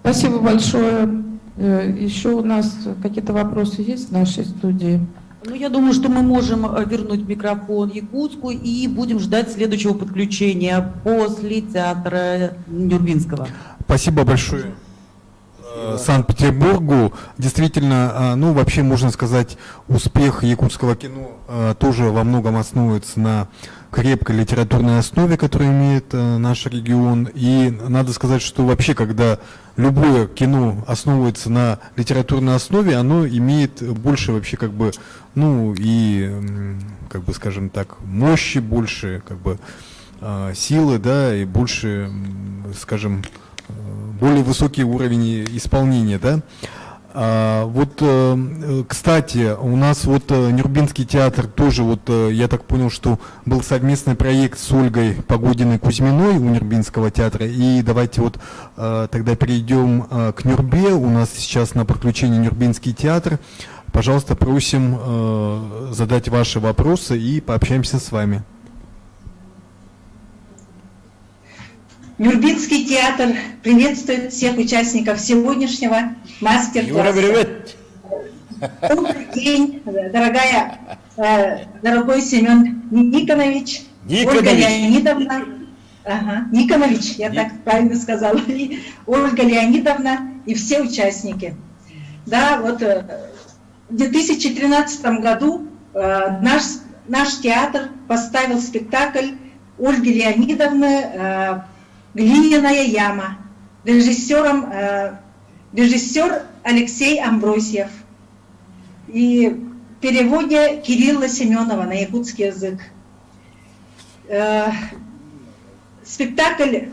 Спасибо большое. Еще у нас какие-то вопросы есть в нашей студии? Ну, я думаю, что мы можем вернуть микрофон Якутску и будем ждать следующего подключения после театра Нюрбинского. Спасибо большое Санкт-Петербургу. Действительно, ну, вообще можно сказать, успех якутского кино тоже во многом основывается на крепкой литературной основе, которую имеет наш регион. И надо сказать, что вообще, когда любое кино основывается на литературной основе, оно имеет больше вообще как бы, ну и, как бы, скажем так, мощи, больше как бы силы, да, и больше, скажем, более высокий уровень исполнения, да. Вот, кстати, у нас вот Нюрбинский театр тоже, вот я так понял, что был совместный проект с Ольгой Погодиной-Кузьминой у Нюрбинского театра. И давайте вот тогда перейдем к Нюрбе. У нас сейчас на подключении Нюрбинский театр. Пожалуйста, просим задать ваши вопросы и пообщаемся с вами. Нюрбинский театр приветствует всех участников сегодняшнего мастер-класса. Юра, привет! Добрый день, дорогой Семен Никонович, Ольга Леонидовна. Ага, Никонович, я так правильно сказала. И Ольга Леонидовна и все участники. Да, вот в 2013 году наш театр поставил спектакль Ольги Леонидовны «Глиняная яма», режиссер Алексей Амбросьев и в переводе Кирилла Семенова на якутский язык. Спектакль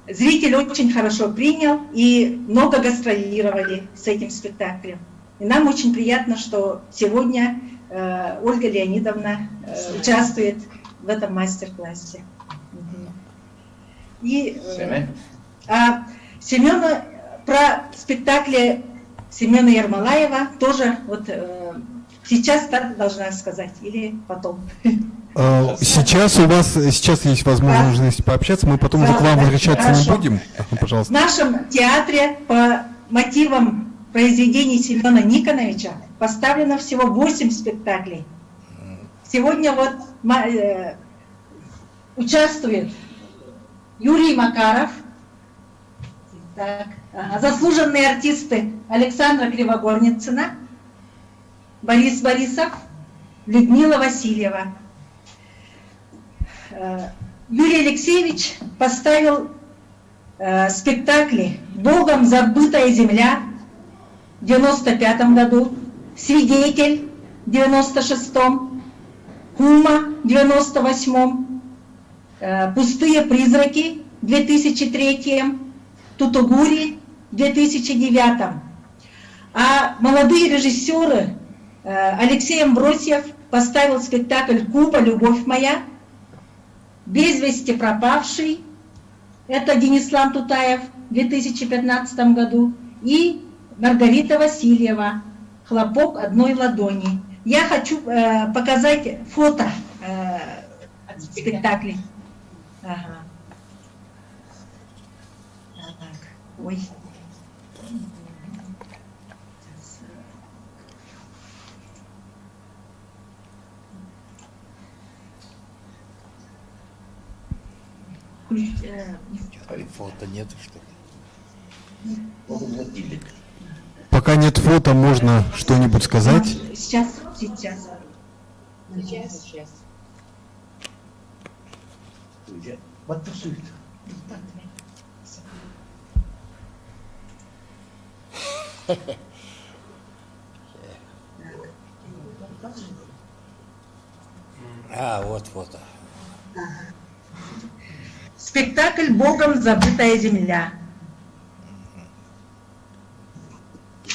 зритель очень хорошо принял и много гастролировали с этим спектаклем. И нам очень приятно, что сегодня Ольга Леонидовна участвует в этом мастер-классе. И Семена, про спектакли Семена Ермолаева тоже вот сейчас так должна сказать или потом. Сейчас есть возможность пообщаться, мы потом уже к вам возвращаться не будем. Пожалуйста. В нашем театре по мотивам произведений Семена Никоновича поставлено всего 8 спектаклей. Сегодня вот участвует Юрий Макаров, так, заслуженные артисты Александра Кривогорницына, Борис Борисов, Людмила Васильева. Юрий Алексеевич поставил спектакли «Богом забытая земля» в 1995 году, «Свидетель» в 1996, «Кума» в 1998, «Пустые призраки» в 2003, «Тутугури» в 2009. А молодые режиссеры Алексей Амбросьев поставил спектакль «Куба. Любовь моя», «Без вести пропавший», это Денислам Тутаев в 2015 году, и Маргарита Васильева «Хлопок одной ладони». Я хочу показать фото спектаклей. Ага. Так, ой. Фото нету, что ли? Пока нет фото, можно что-нибудь сказать? Сейчас. А, вот фото. Спектакль «Богом забытая земля».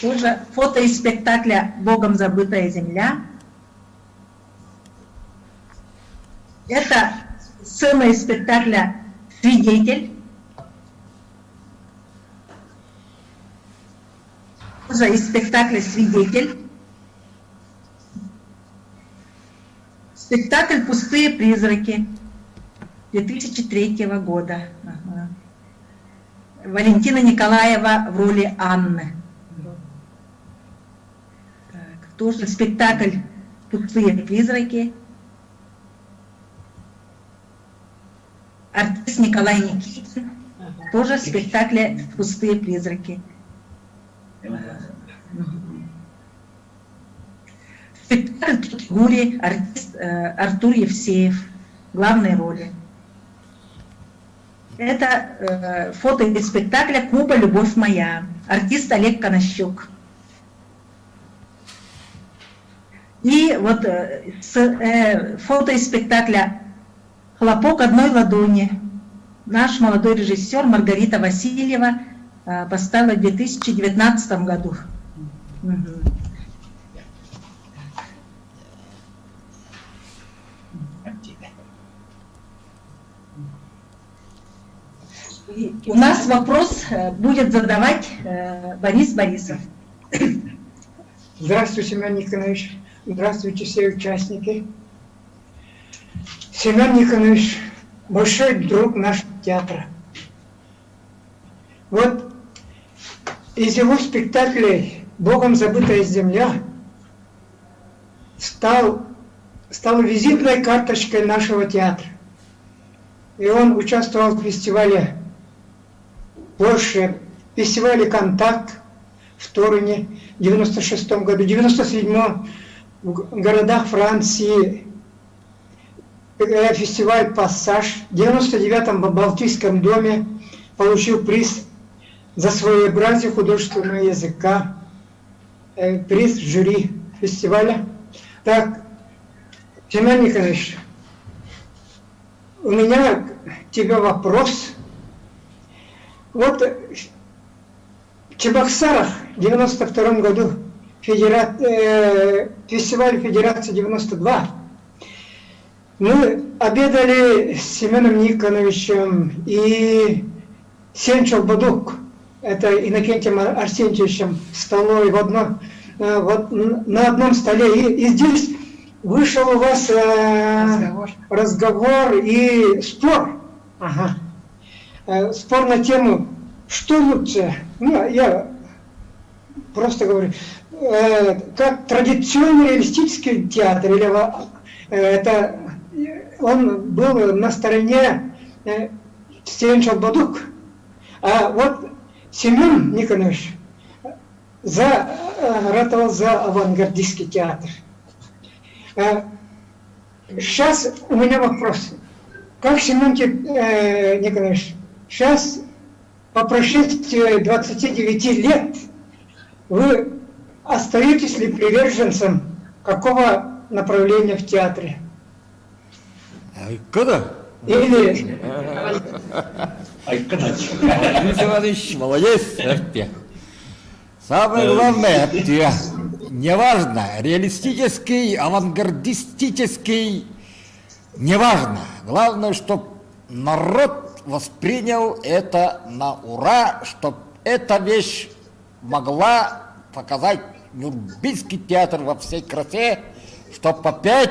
Тоже фото из спектакля «Богом забытая земля». Это сцена из спектакля «Свидетель». Тоже из спектакля «Свидетель». Спектакль «Пустые призраки» 2003 года. Ага. Валентина Николаева в роли Анны. Так, тоже спектакль «Пустые призраки». Артист Николай Никитин. Тоже в спектакле «Пустые призраки». Спектакль «Тутигури», артист Артур Евсеев в главной роли. Это фото из спектакля «Куба. Любовь моя». Артист Олег Конощук. И вот фото из спектакля «Хлопок одной ладони». Наш молодой режиссер Маргарита Васильева поставила в 2019 году. Угу. У нас вопрос будет задавать Борис Борисов. Здравствуйте, Семен Никонович. Здравствуйте, все участники. Семен Никонович, большой друг нашего театра. Вот из его спектаклей «Богом забытая земля» стал визитной карточкой нашего театра. И он участвовал в фестивале Польши, фестивале «Контакт» в Торуне в 96 году, в 97 в городах Франции, фестиваль «Пассаж», в 99-м в Балтийском доме получил приз за своеобразие художественного языка, приз жюри фестиваля. Так, Семен Николаевич, у меня к тебе вопрос. Вот в Чебоксарах в 92 году фестиваль Федерации 92 мы обедали с Семеном Никоновичем и Сенчел Бадук, это Иннокентием Арсентьевичем, в столовой на одном столе. И здесь вышел у вас разговор и спор. Ага. Спор на тему, что лучше, ну, я просто говорю, как традиционный реалистический театр, или это он был на стороне Сенчел Бадук, а вот Семен Никонович ратовал за авангардистский театр. Сейчас у меня вопрос. Как, Семен Николаевич, сейчас, по прошествии 29 лет, вы остаетесь ли приверженцем какого направления в театре? Куда? Или... Иванович, молодец. Самое главное, неважно, реалистический, авангардистический, неважно. Главное, чтобы народ воспринял это на ура, чтобы эта вещь могла показать Нюрнбергский театр во всей красе, чтобы опять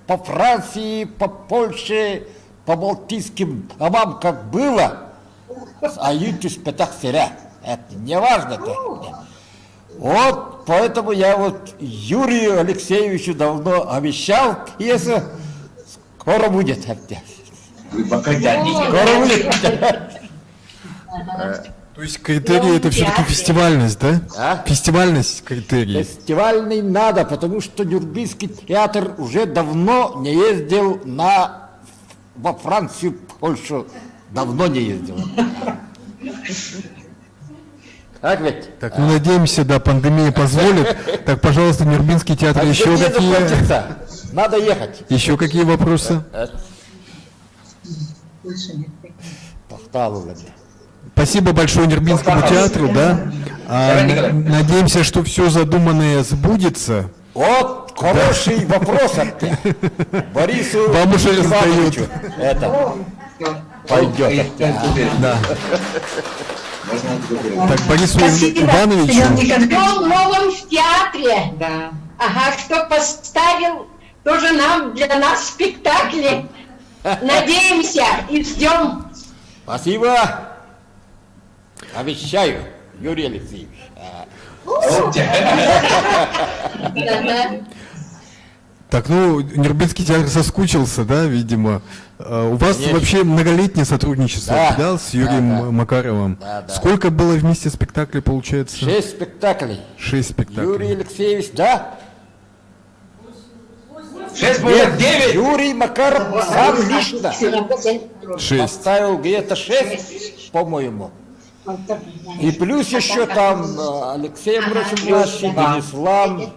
по Франции, по Польше, по Балтийским домам, как было, а YouTube спектакль, это не важно. Вот поэтому я вот Юрию Алексеевичу давно обещал, если скоро будет. Скоро выйдет. То есть критерий это все-таки фестивальность, да? А? Фестивальность критерий. Фестивальный надо, потому что Нюрнбергский театр уже давно не ездил во Францию, Польшу. Давно не ездил. Так ведь? Так, ну надеемся, да, пандемия позволит. Так, пожалуйста, Нюрнбергский театр, А еще где какие? закончится? Надо ехать. Еще какие вопросы? Спасибо большое Нюрнбергскому театру, да. Надеемся, что все задуманное сбудется. Вот хороший вопрос от тебя. Борису Вам уже Ивановичу. задают. Это пойдет. Да. Так, Борису Ивановичу. Был новым в театре. Да. Ага, кто поставил тоже для нас спектакли. Надеемся и ждем. Спасибо. Обещаю, Юрий Алексеевич. Так, ну, Нюрнбергский театр соскучился, да, видимо. У вас Конечно. вообще многолетнее сотрудничество, Да, да, с Юрием да. Макаровым. Да. Сколько было вместе спектаклей, получается? 6 спектаклей. 6 спектаклей. Юрий Алексеевич, да? 6 было 9. Юрий Макаров сам лично 6. поставил где-то 6, по-моему. И плюс еще там Алексей Мрачевский, Денислав,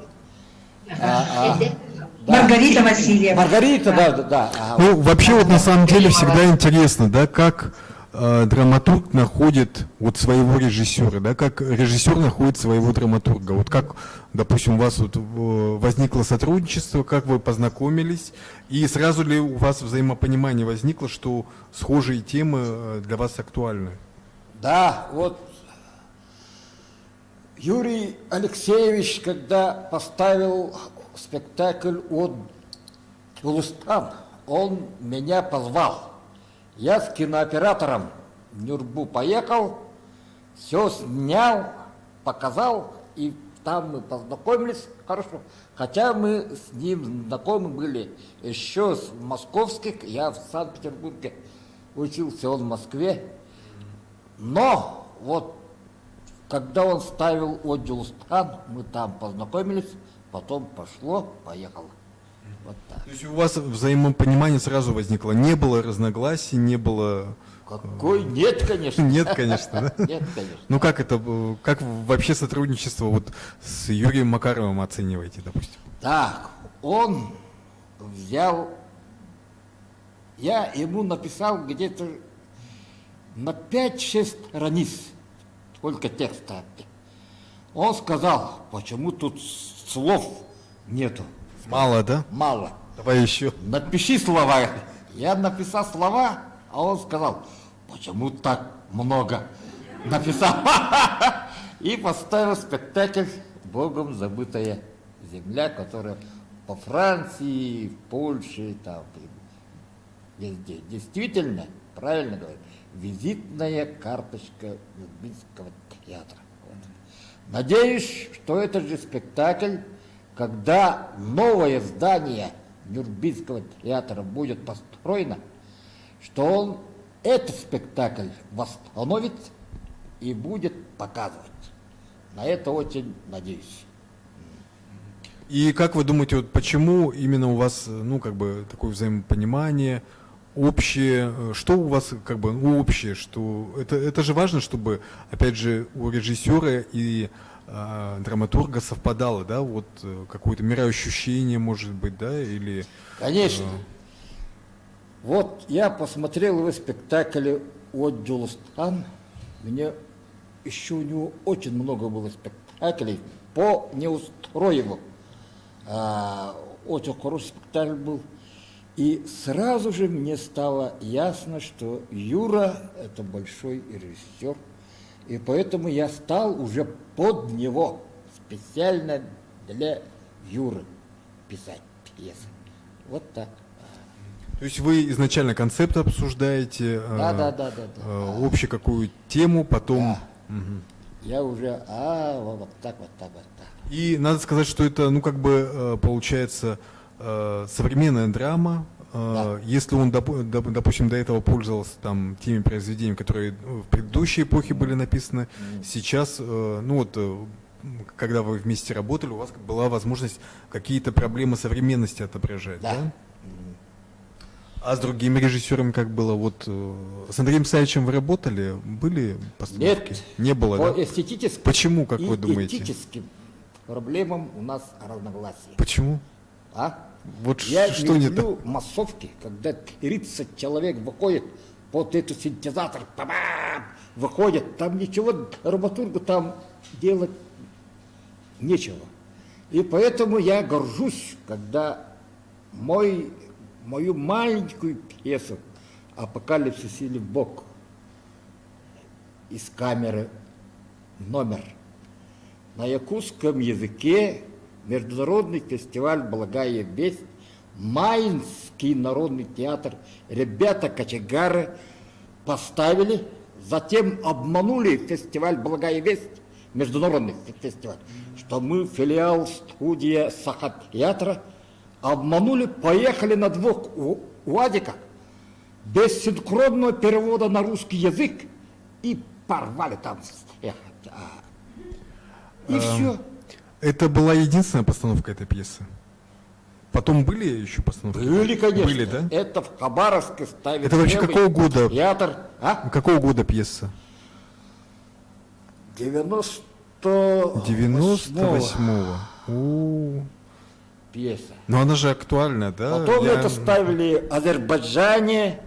Маргарита Васильевна. Маргарита, да. Ага. Ну, вообще, вот на самом деле всегда интересно, да, как драматург находит вот своего режиссера, да, как режиссер находит своего драматурга. Вот как, допустим, у вас вот возникло сотрудничество, как вы познакомились, и сразу ли у вас взаимопонимание возникло, что схожие темы для вас актуальны? Да, вот Юрий Алексеевич, когда поставил спектакль от Улустан, он меня позвал. Я с кинооператором в Нюрбу поехал, все снял, показал, и там мы познакомились хорошо. Хотя мы с ним знакомы были еще с московских, я в Санкт-Петербурге учился, он в Москве. Но вот когда он ставил Оддилстан, мы там познакомились, потом поехало. Вот так. То есть у вас взаимопонимание сразу возникло, не было разногласий, не было... Какой? Нет, конечно. Нет, конечно, да? Нет, конечно. Ну как это, как вообще сотрудничество вот с Юрием Макаровым оцениваете, допустим? Так, он взял, я ему написал где-то на 5-6 страниц только текста. Он сказал, почему тут слов нету. Мало, да? Мало. Давай еще. Напиши слова. Я написал слова, а он сказал, почему так много написал. И поставил спектакль «Богом забытая земля», которая по Франции, в Польше, там, везде. Действительно, правильно говорю, визитная карточка Нюрнбергского театра. Вот. Надеюсь, что этот же спектакль, когда новое здание Нюрнбергского театра будет построено, что он этот спектакль восстановит и будет показывать. На это очень надеюсь. И как вы думаете, вот почему именно у вас, ну, как бы, такое взаимопонимание, общее, что у вас, как бы, общее, что это же важно, чтобы, опять же, у режиссера и драматурга совпадало, да, вот какое-то мироощущение, может быть, да, или... Конечно. Вот я посмотрел его спектакль «Оддилстан», мне еще у него очень много было спектаклей по Неустроеву. Очень хороший спектакль был. И сразу же мне стало ясно, что Юра – это большой режиссер. И поэтому я стал уже под него специально для Юры писать пьесы. Вот так. То есть вы изначально концепт обсуждаете, Да. общую какую тему, потом... Да. Угу. Я уже, вот так. И надо сказать, что это, ну, как бы, получается, современная драма, Если он, допустим, до этого пользовался там теми произведениями, которые в предыдущей эпохе были написаны, сейчас, когда вы вместе работали, у вас была возможность какие-то проблемы современности отображать, да? А с другими режиссерами как было? Вот с Андреем Савичем вы работали? Были постановки? Нет. Не было, По да? эстетическим Почему, как вы и думаете? этическим проблемам у нас разногласия. Почему? Вот Я что не не люблю массовки, когда 30 человек выходит под этот синтезатор, выходит, там ничего драматургу там делать нечего. И поэтому я горжусь, когда мою маленькую пьесу «Апокалипсис или Бог» из камеры номер на якутском языке Международный фестиваль «Благая весть», Майнский народный театр, ребята-кочегары поставили, затем обманули фестиваль «Благая весть», международный фестиваль, что мы филиал студия Саха-театра, обманули, поехали на 2 УАЗиках без синхронного перевода на русский язык и порвали там. И все. Это была единственная постановка этой пьесы? Потом были еще постановки? Были, конечно. Были, да? Это в Хабаровске ставит. Это вообще какого года? Театр. Какого года пьеса? 98-го. Пьеса. Но она же актуальна, да? Потом это ставили в Азербайджане.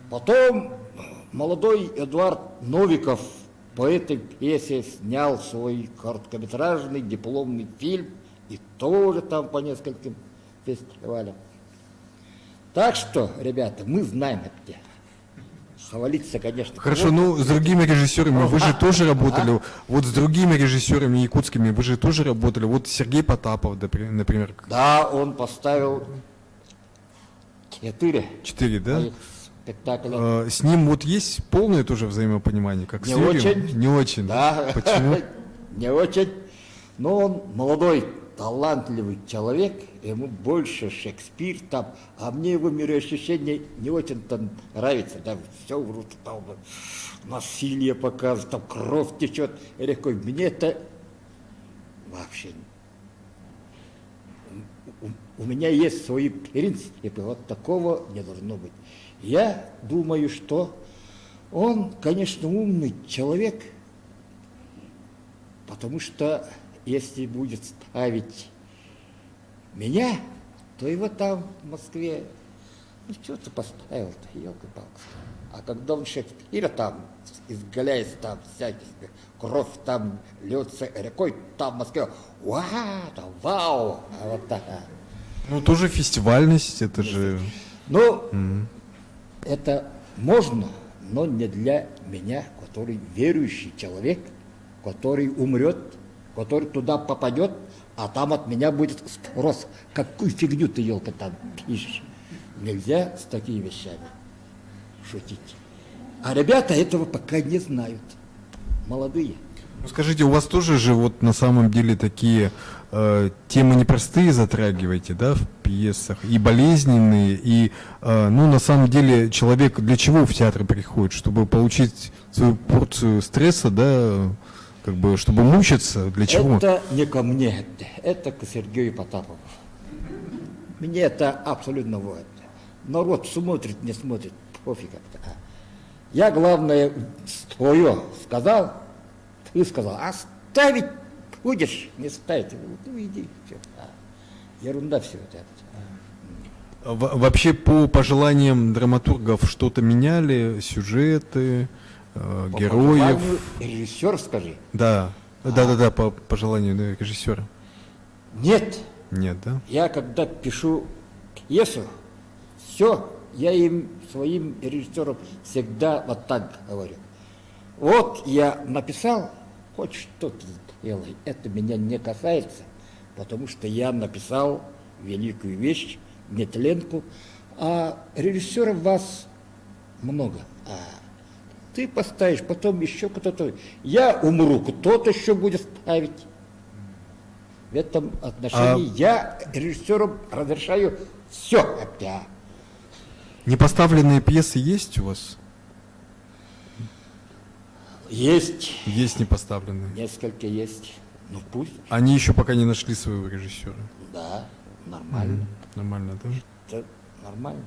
Потом молодой Эдуард Новиков по этой пьесе снял свой короткометражный дипломный фильм и тоже там по нескольким фестивалям. Так что, ребята, мы знаем это. Хвалиться, конечно. Хорошо, ну с другими режиссерами вы же тоже работали. Вот с другими режиссерами якутскими вы же тоже работали. Вот Сергей Потапов, например. Да, он поставил 4. 4, да? Спектакля. С ним вот есть полное тоже взаимопонимание, как не с Юрием? очень. Не очень. Да. Почему? Не очень. Но он молодой, талантливый человек, ему больше Шекспир там, а мне его мироощущение не очень-то нравится. Да, все врут, там насилие показывают, там кровь течет рекой. Мне это вообще у меня есть свои принципы, вот такого не должно быть. Я думаю, что он, конечно, умный человек, потому что если будет ставить меня, то его там в Москве, ну что ты поставил-то, елки-палки. А когда он Шекспира там изгаляется, там всякий, кровь там льется рекой, там в Москве, вау, там, вау, а вот так. Ну тоже фестивальность, это же... Ну, это можно, но не для меня, который верующий человек, который умрет, который туда попадет, а там от меня будет спрос. Какую фигню ты, елка, там пишешь? Нельзя с такими вещами шутить. А ребята этого пока не знают. Молодые. Ну, скажите, у вас тоже же вот на самом деле такие темы непростые затрагиваете, да, в пьесах, и болезненные, и, ну, на самом деле, человек для чего в театр приходит? Чтобы получить свою порцию стресса, да, как бы, чтобы мучиться, для чего? Это не ко мне, это к Сергею Потапову. Мне это абсолютно вот. Народ смотрит, не смотрит, пофиг это. Я, главное, свое сказал, ты сказал, а ставить будешь, не ставить, ну иди, все. Ерунда все это. Вообще, по пожеланиям драматургов что-то меняли, сюжеты, По героев? пожеланию режиссер, скажи. Да, да, по пожеланию режиссера. Нет. Нет, да? Я когда пишу пьесу, все, я им, своим режиссерам всегда вот так говорю. Вот я написал, хоть что-то сделай, это меня не касается, потому что я написал великую вещь, нетленку, а режиссеров вас много. Ты поставишь, потом еще кто-то. Я умру, кто-то еще будет ставить. В этом отношении я режиссерам разрешаю все. Непоставленные пьесы есть у вас? Есть. Есть непоставленные? Несколько есть. Ну пусть. Они еще пока не нашли своего режиссера? Да, нормально. Нормально, да? Это нормально.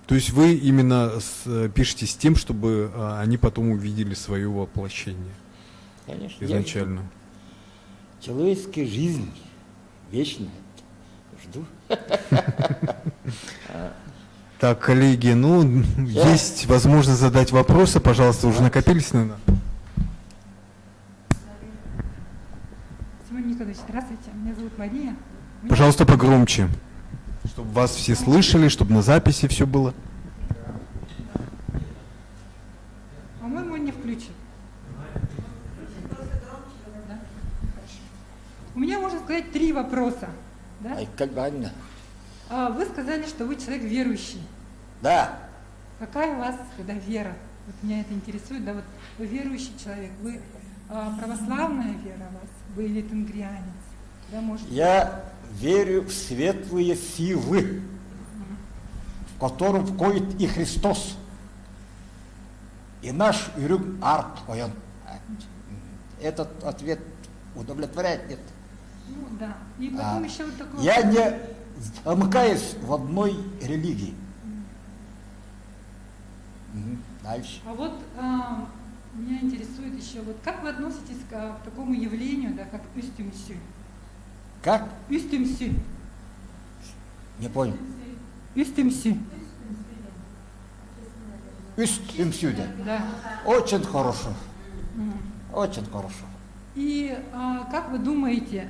То есть вы именно пишете с тем, чтобы они потом увидели свое воплощение? Конечно. Изначально. Человеческая жизнь вечная. Жду. Так, коллеги, ну, есть возможность задать вопросы, пожалуйста, уже накопились, наверное? Семен Николаевич, здравствуйте, меня зовут Мария. Пожалуйста, погромче, чтобы вас все слышали, чтобы на записи все было. По-моему, он не включен. Да? У меня, можно сказать, 3 вопроса. Да? Вы сказали, что вы человек верующий. Да. Какая у вас тогда вера? Вот меня это интересует. Да, вот вы верующий человек, вы православная вера у вас, вы или тенгрианец? Да, может... Я верю в светлые силы, в котором входит и Христос, и наш Юрюн Арт. Этот ответ удовлетворяет, нет? Ну да. И потом еще вот такой... Я не замыкаюсь в одной религии. Дальше. А вот меня интересует еще, вот как вы относитесь к такому явлению, да, как Устюмсю? Как? Устюмсю. Не понял. Устюмсю. Устюмсю, да? Очень хорошо. Очень хорошо. И как вы думаете,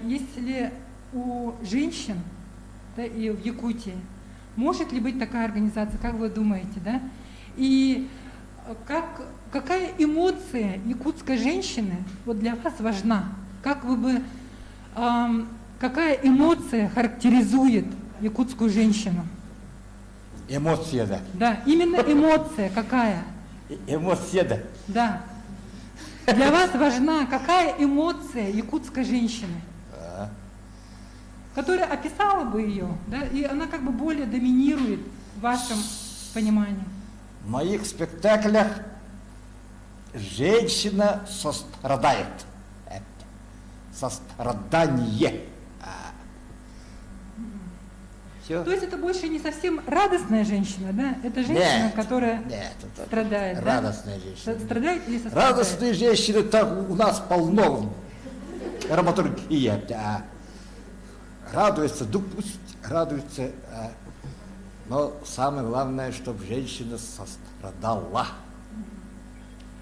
если у женщин, да, и в Якутии, может ли быть такая организация, как вы думаете, да? И какая эмоция якутской женщины вот для вас важна? Как вы бы, какая эмоция характеризует якутскую женщину? Эмоция, да. Да, именно эмоция какая? Эмоция, да. Да. Для вас важна какая эмоция якутской женщины? Которая описала бы ее, да, и она как бы более доминирует в вашем понимании. В моих спектаклях женщина сострадает. Сострадание. Все. То есть это больше не совсем радостная женщина, да? Это женщина, которая страдает, радостная да? женщина. Страдает или сострадает? Радостные женщины так у нас полно. Драматургия. Радуется, да пусть радуется, но самое главное, чтобы женщина сострадала.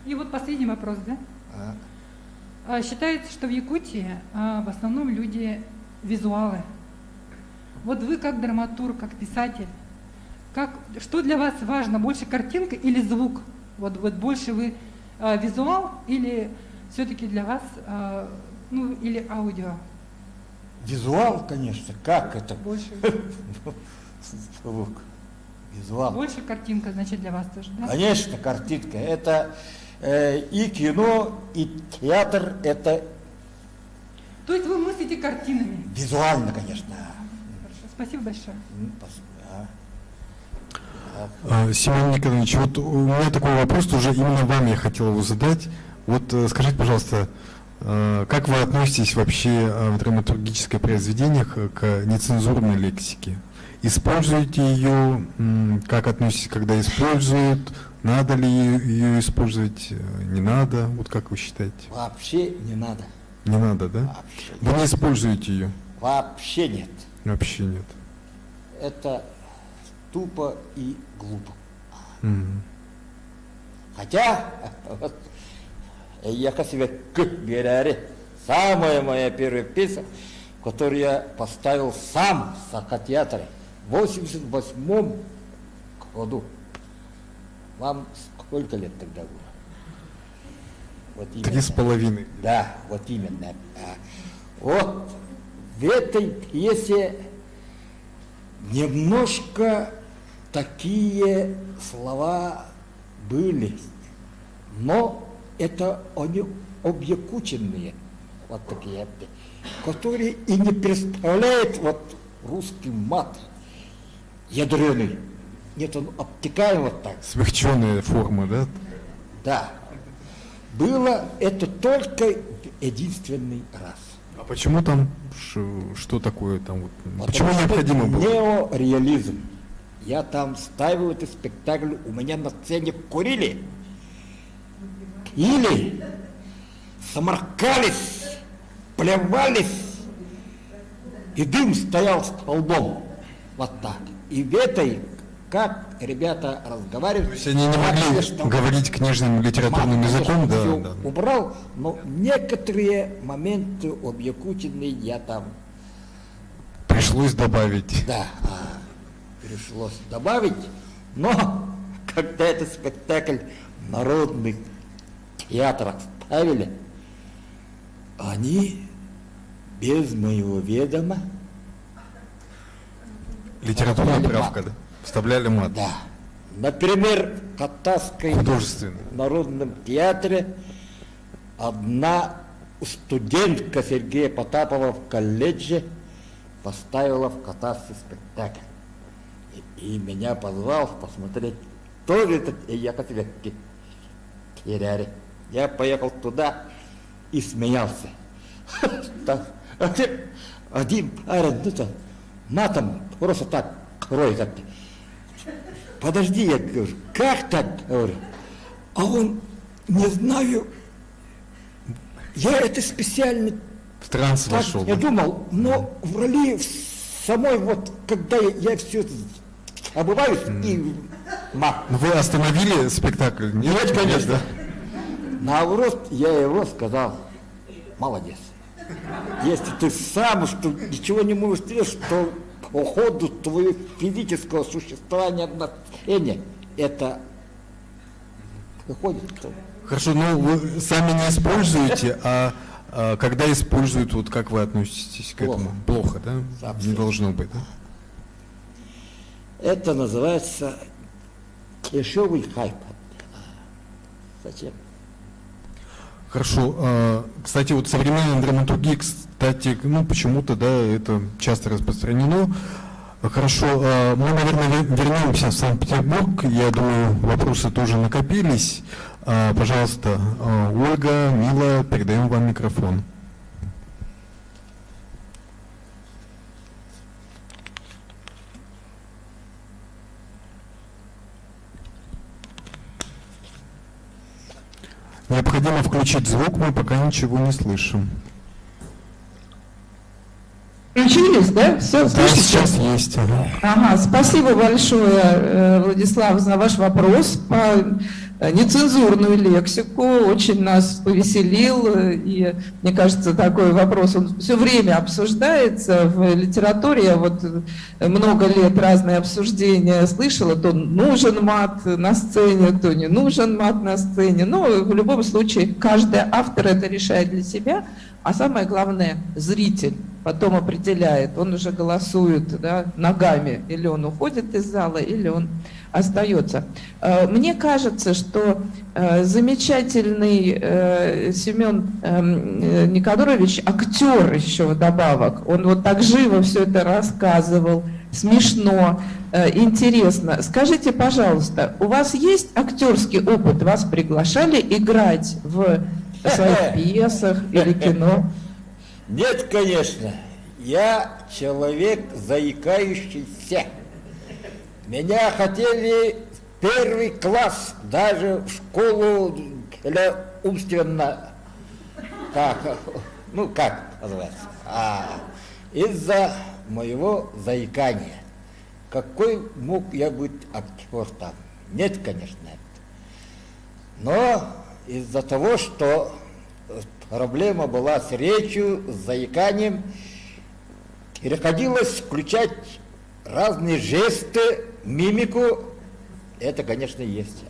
И вот последний вопрос, да? Считается, что в Якутии в основном люди визуалы. Вот вы как драматург, как писатель, что для вас важно, больше картинка или звук? Вот больше вы визуал или все-таки для вас, ну, или аудио? Визуал, конечно, как это? Больше. Звук. Визуал. Больше картинка, значит, для вас тоже, да? Конечно, картинка. Это и кино, и театр, это... То есть вы мыслите картинами? Визуально, конечно. Хорошо, спасибо большое. Семен Николаевич, вот у меня такой вопрос, уже именно вам я хотел его задать. Вот скажите, пожалуйста, как вы относитесь вообще в драматургических произведениях к нецензурной лексике? Используете ее? Как относитесь, когда используют? Надо ли ее использовать? Не надо? Вот как вы считаете? Вообще не надо. Не надо, да? Вообще вы не используете ее? Вообще нет. Вообще нет. Это тупо и глупо. Mm-hmm. Хотя, вот, я к себе говорю, самая моя первая песня, которую я поставил сам в Сахатеатре в 1988 году. Вам сколько лет тогда было? Вот 3,5. Да, вот именно. Вот в этой пьесе немножко такие слова были, но это они объякученные. вот такие, которые и не представляют вот русский мат ядреный. Нет, он обтекаем вот так. Смягченная форма, да? Да. Было это только единственный раз. А почему там, что такое там? Вот, почему Потому необходимо было? Неореализм. Я там ставил этот спектакль, у меня на сцене курили, пили, сморкались, плевались, и дым стоял столбом. Вот так. И в этой, как ребята разговаривают... То есть они не могли говорить книжным литературным языком, да, все да. убрал, но некоторые моменты объякутенные я там... Пришлось добавить. Да, пришлось добавить, но когда этот спектакль народный театр ставили, они без моего ведома Литературная правка, да? Вставляли мат. Да. Например, в Катасской народном театре одна студентка Сергея Потапова в колледже поставила в Катаске спектакль. И меня позвал посмотреть тоже этот Яковлевский теряре. Я поехал туда и смеялся. Один парень матом просто так кроет. Подожди, я говорю, как так? Говорю, а он, не знаю, я это специально... В транс вошел. Я думал, но в роли самой, вот, когда я все обуваюсь и мат. Вы остановили спектакль? Нет, конечно. Наоборот, я его сказал, молодец. Если ты сам, что ничего не можешь сделать, что по ходу твоего физического существования на сцене, это выходит. Хорошо, но вы сами не используете, а когда используют, вот как вы относитесь к этому? Плохо, да? Совсем. Не должно быть, да? Это называется дешевый хайп. Зачем? Хорошо. Кстати, вот современная драматургия, кстати, ну почему-то, да, это часто распространено. Хорошо, мы, наверное, вернемся в Санкт-Петербург. Я думаю, вопросы тоже накопились. Пожалуйста, Ольга, Мила, передаем вам микрофон. Необходимо включить звук, мы пока ничего не слышим. Включились, да? Все, слышите? Сейчас есть. Ага, спасибо большое, Владислав, за ваш вопрос. Нецензурную лексику очень нас повеселил, и мне кажется, такой вопрос, он все время обсуждается в литературе. Я вот много лет разные обсуждения слышала, то нужен мат на сцене, то не нужен мат на сцене. Но в любом случае каждый автор это решает для себя, а самое главное, зритель потом определяет, он уже голосует, да, ногами, или он уходит из зала, или он остается. Мне кажется, что замечательный Семен Никодорович, актер еще вдобавок, он вот так живо все это рассказывал, смешно, интересно. Скажите, пожалуйста, у вас есть актерский опыт? Вас приглашали играть в своих пьесах или кино? Нет, конечно. Я человек заикающийся. Меня хотели в первый класс, даже в школу для умственно, как называется, из-за моего заикания. Какой мог я быть актер там? Нет, конечно. Но из-за того, что проблема была с речью, с заиканием, приходилось включать разные жесты, мимику. Это, конечно, есть.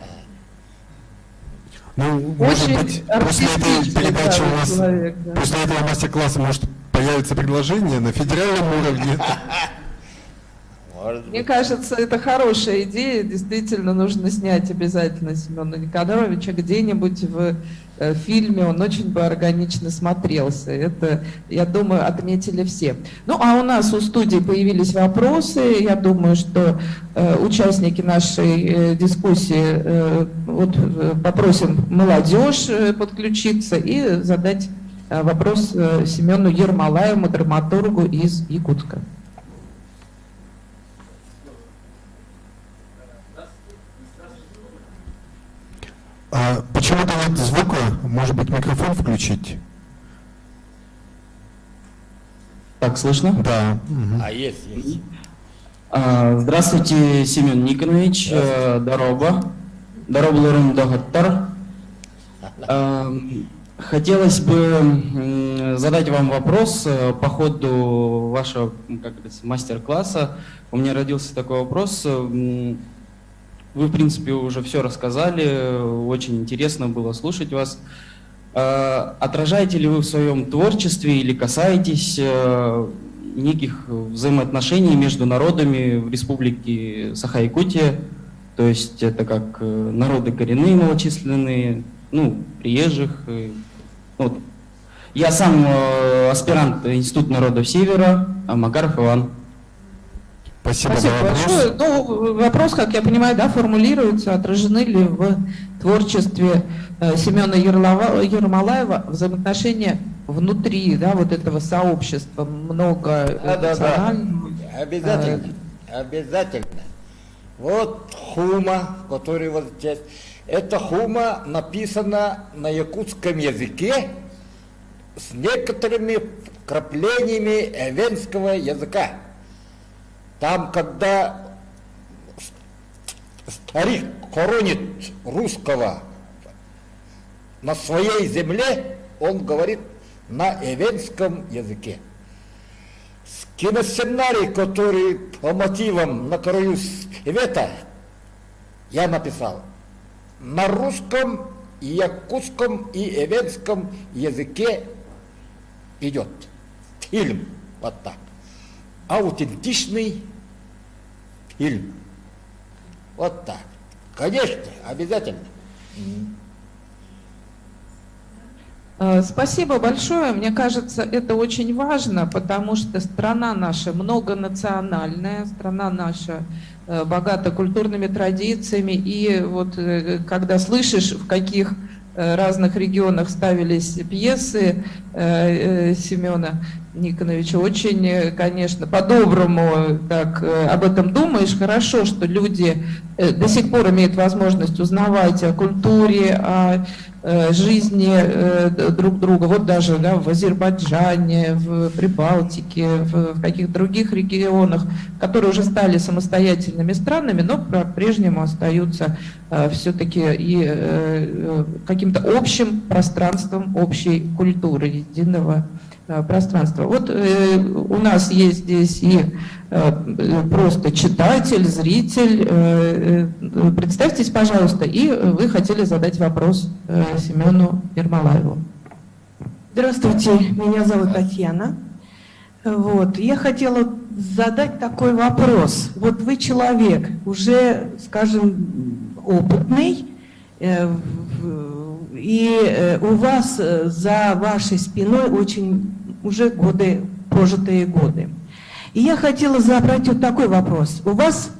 Ну, может быть, после этой передачи у нас, человек, да. После этого мастер-класса может появиться предложение на федеральном уровне. Мне кажется, это хорошая идея. Действительно, нужно снять обязательно Семена Никоноровича где-нибудь в фильме. Он очень бы органично смотрелся. Это, я думаю, отметили все. Ну, а у нас у студии появились вопросы. Я думаю, что участники нашей дискуссии попросим молодежь подключиться и задать вопрос Семену Ермолаеву, драматургу из Якутска. Почему-то нет звука. Может быть, микрофон включить? Так, слышно? Да. А есть. Здравствуйте, Семен Никонович. Здорово. Здорово, доктор. Хотелось бы задать вам вопрос по ходу вашего, как говорится, мастер-класса. У меня родился такой вопрос. Вы, в принципе, уже все рассказали. Очень интересно было слушать вас. Отражаете ли вы в своем творчестве или касаетесь неких взаимоотношений между народами в республике Саха-Якутия? То есть это как народы коренные, малочисленные, приезжих. Я сам аспирант Института народов Севера, Макаров Иван. Спасибо большое. Вопрос, как я понимаю, формулируется, отражены ли в творчестве Семена Ермолаева взаимоотношения внутри, этого сообщества многонационального. Обязательно. Обязательно. Вот хума, который вот здесь. Эта хума написана на якутском языке с некоторыми вкраплениями эвенского языка. Там, когда старик хоронит русского на своей земле, он говорит на эвенском языке. Киносценарий, который по мотивам «На краю света» я написал на русском, якутском и эвенском языке идет. Фильм вот так. Аутентичный фильм. Вот так. Конечно, обязательно. Спасибо большое. Мне кажется, это очень важно, потому что страна наша многонациональная, страна наша богата культурными традициями. И вот когда слышишь, в каких разных регионах ставились пьесы Семена Никоновича, очень, конечно, по-доброму так об этом думаешь. Хорошо, что люди до сих пор имеют возможность узнавать о культуре, о жизни друг друга. Вот даже в Азербайджане, в Прибалтике, в каких-то других регионах, которые уже стали самостоятельными странами, но по-прежнему остаются все-таки и каким-то общим пространством общей культуры, единого пространства. Вот у нас есть здесь и просто читатель, зритель. Представьтесь, пожалуйста, и вы хотели задать вопрос Семену Ермолаеву. Здравствуйте, меня зовут Татьяна. Я хотела задать такой вопрос. Вот вы человек уже, скажем, опытный, и у вас за вашей спиной очень уже прожитые годы. И я хотела задать вот такой вопрос. У вас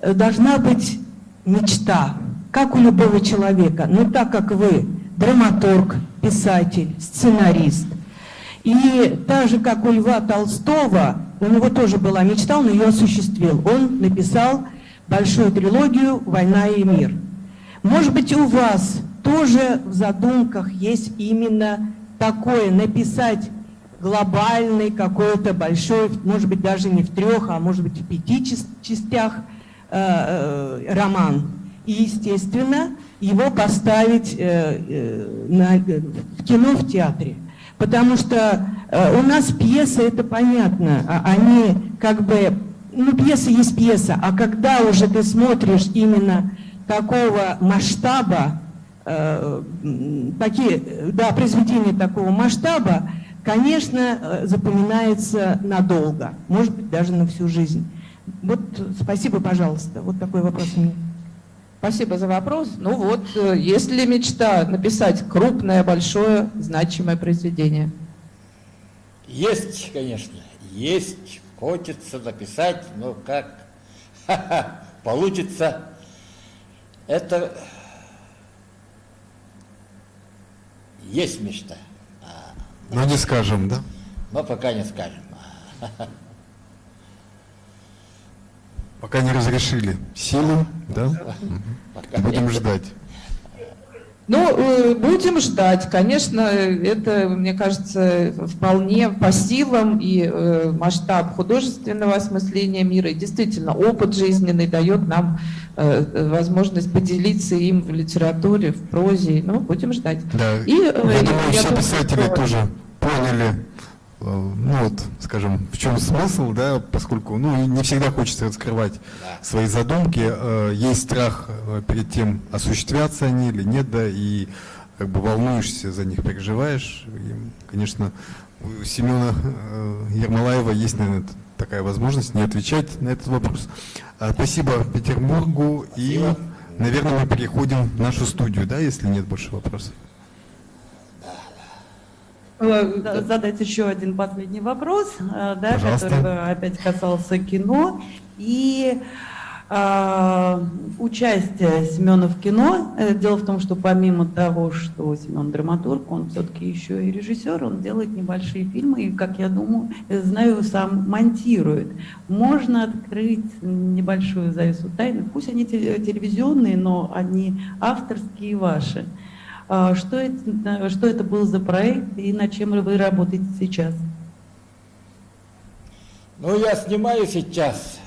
должна быть мечта, как у любого человека, но так как вы драматург, писатель, сценарист, и так же, как у Льва Толстого, у него тоже была мечта, он ее осуществил. Он написал большую трилогию «Война и мир». Может быть, у вас тоже в задумках есть именно такое, написать глобальный какой-то большой, может быть, даже не в 3, а может быть, в 5 частях роман. И, естественно, его поставить в кино, в театре. Потому что у нас пьесы, это понятно, они как бы, пьеса есть пьеса, а когда уже ты смотришь именно такого масштаба, произведения такого масштаба, конечно, запоминается надолго, может быть, даже на всю жизнь. Вот спасибо, пожалуйста. Вот такой вопрос у меня. Спасибо за вопрос. Ну вот, есть ли мечта написать крупное, большое, значимое произведение? Есть, конечно, есть. Хочется написать, но как получится, это есть мечта. Но не скажем, да? Но пока не скажем. Пока не разрешили силу, да? Будем ждать. Ну, будем ждать. Конечно, это, мне кажется, вполне по силам и масштаб художественного осмысления мира. И действительно, опыт жизненный дает нам возможность поделиться им в литературе, в прозе. Ну, будем ждать. Да. И, я думаю, все думаю, писатели что... тоже поняли, ну вот, скажем, в чем смысл, да, поскольку, ну, не всегда хочется раскрывать свои задумки, есть страх перед тем, осуществятся они или нет, да, и как бы волнуешься за них, переживаешь. И, конечно, у Семена Ермолаева есть, наверное, такая возможность не отвечать на этот вопрос. Спасибо Петербургу, и, наверное, мы переходим в нашу студию, да, если нет больше вопросов. Задать еще один последний вопрос, да, который опять касался кино и участие Семена в кино. Дело в том, что помимо того, что Семен драматург, он все-таки еще и режиссер, он делает небольшие фильмы и, как я думаю, знаю, сам монтирует. Можно открыть небольшую завесу тайны, пусть они телевизионные, но они авторские и ваши. Что это был за проект и над чем вы работаете сейчас? Ну, я снимаю сейчас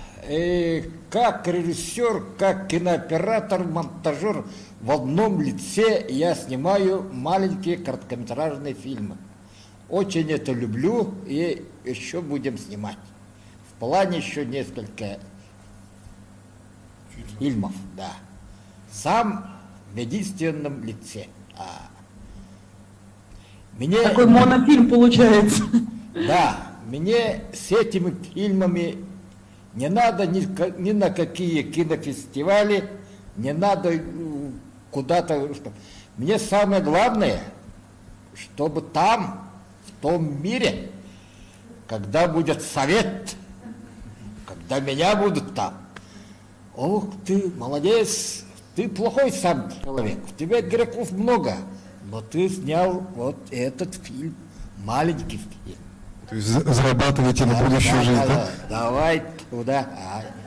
как режиссер, как кинооператор, монтажер. В одном лице я снимаю маленькие короткометражные фильмы. Очень это люблю и еще будем снимать. В плане еще несколько фильмов, да. Сам в единственном лице. Мне... Такой монофильм получается. Да, мне с этими фильмами не надо ни на какие кинофестивали, не надо куда-то. Мне самое главное, чтобы там, в том мире, когда будет совет, когда меня будут там, ох ты, молодец, ты плохой сам человек, в тебе грехов много, но ты снял вот этот фильм, маленький фильм. То есть зарабатываете на будущую жизнь, да? Давай туда,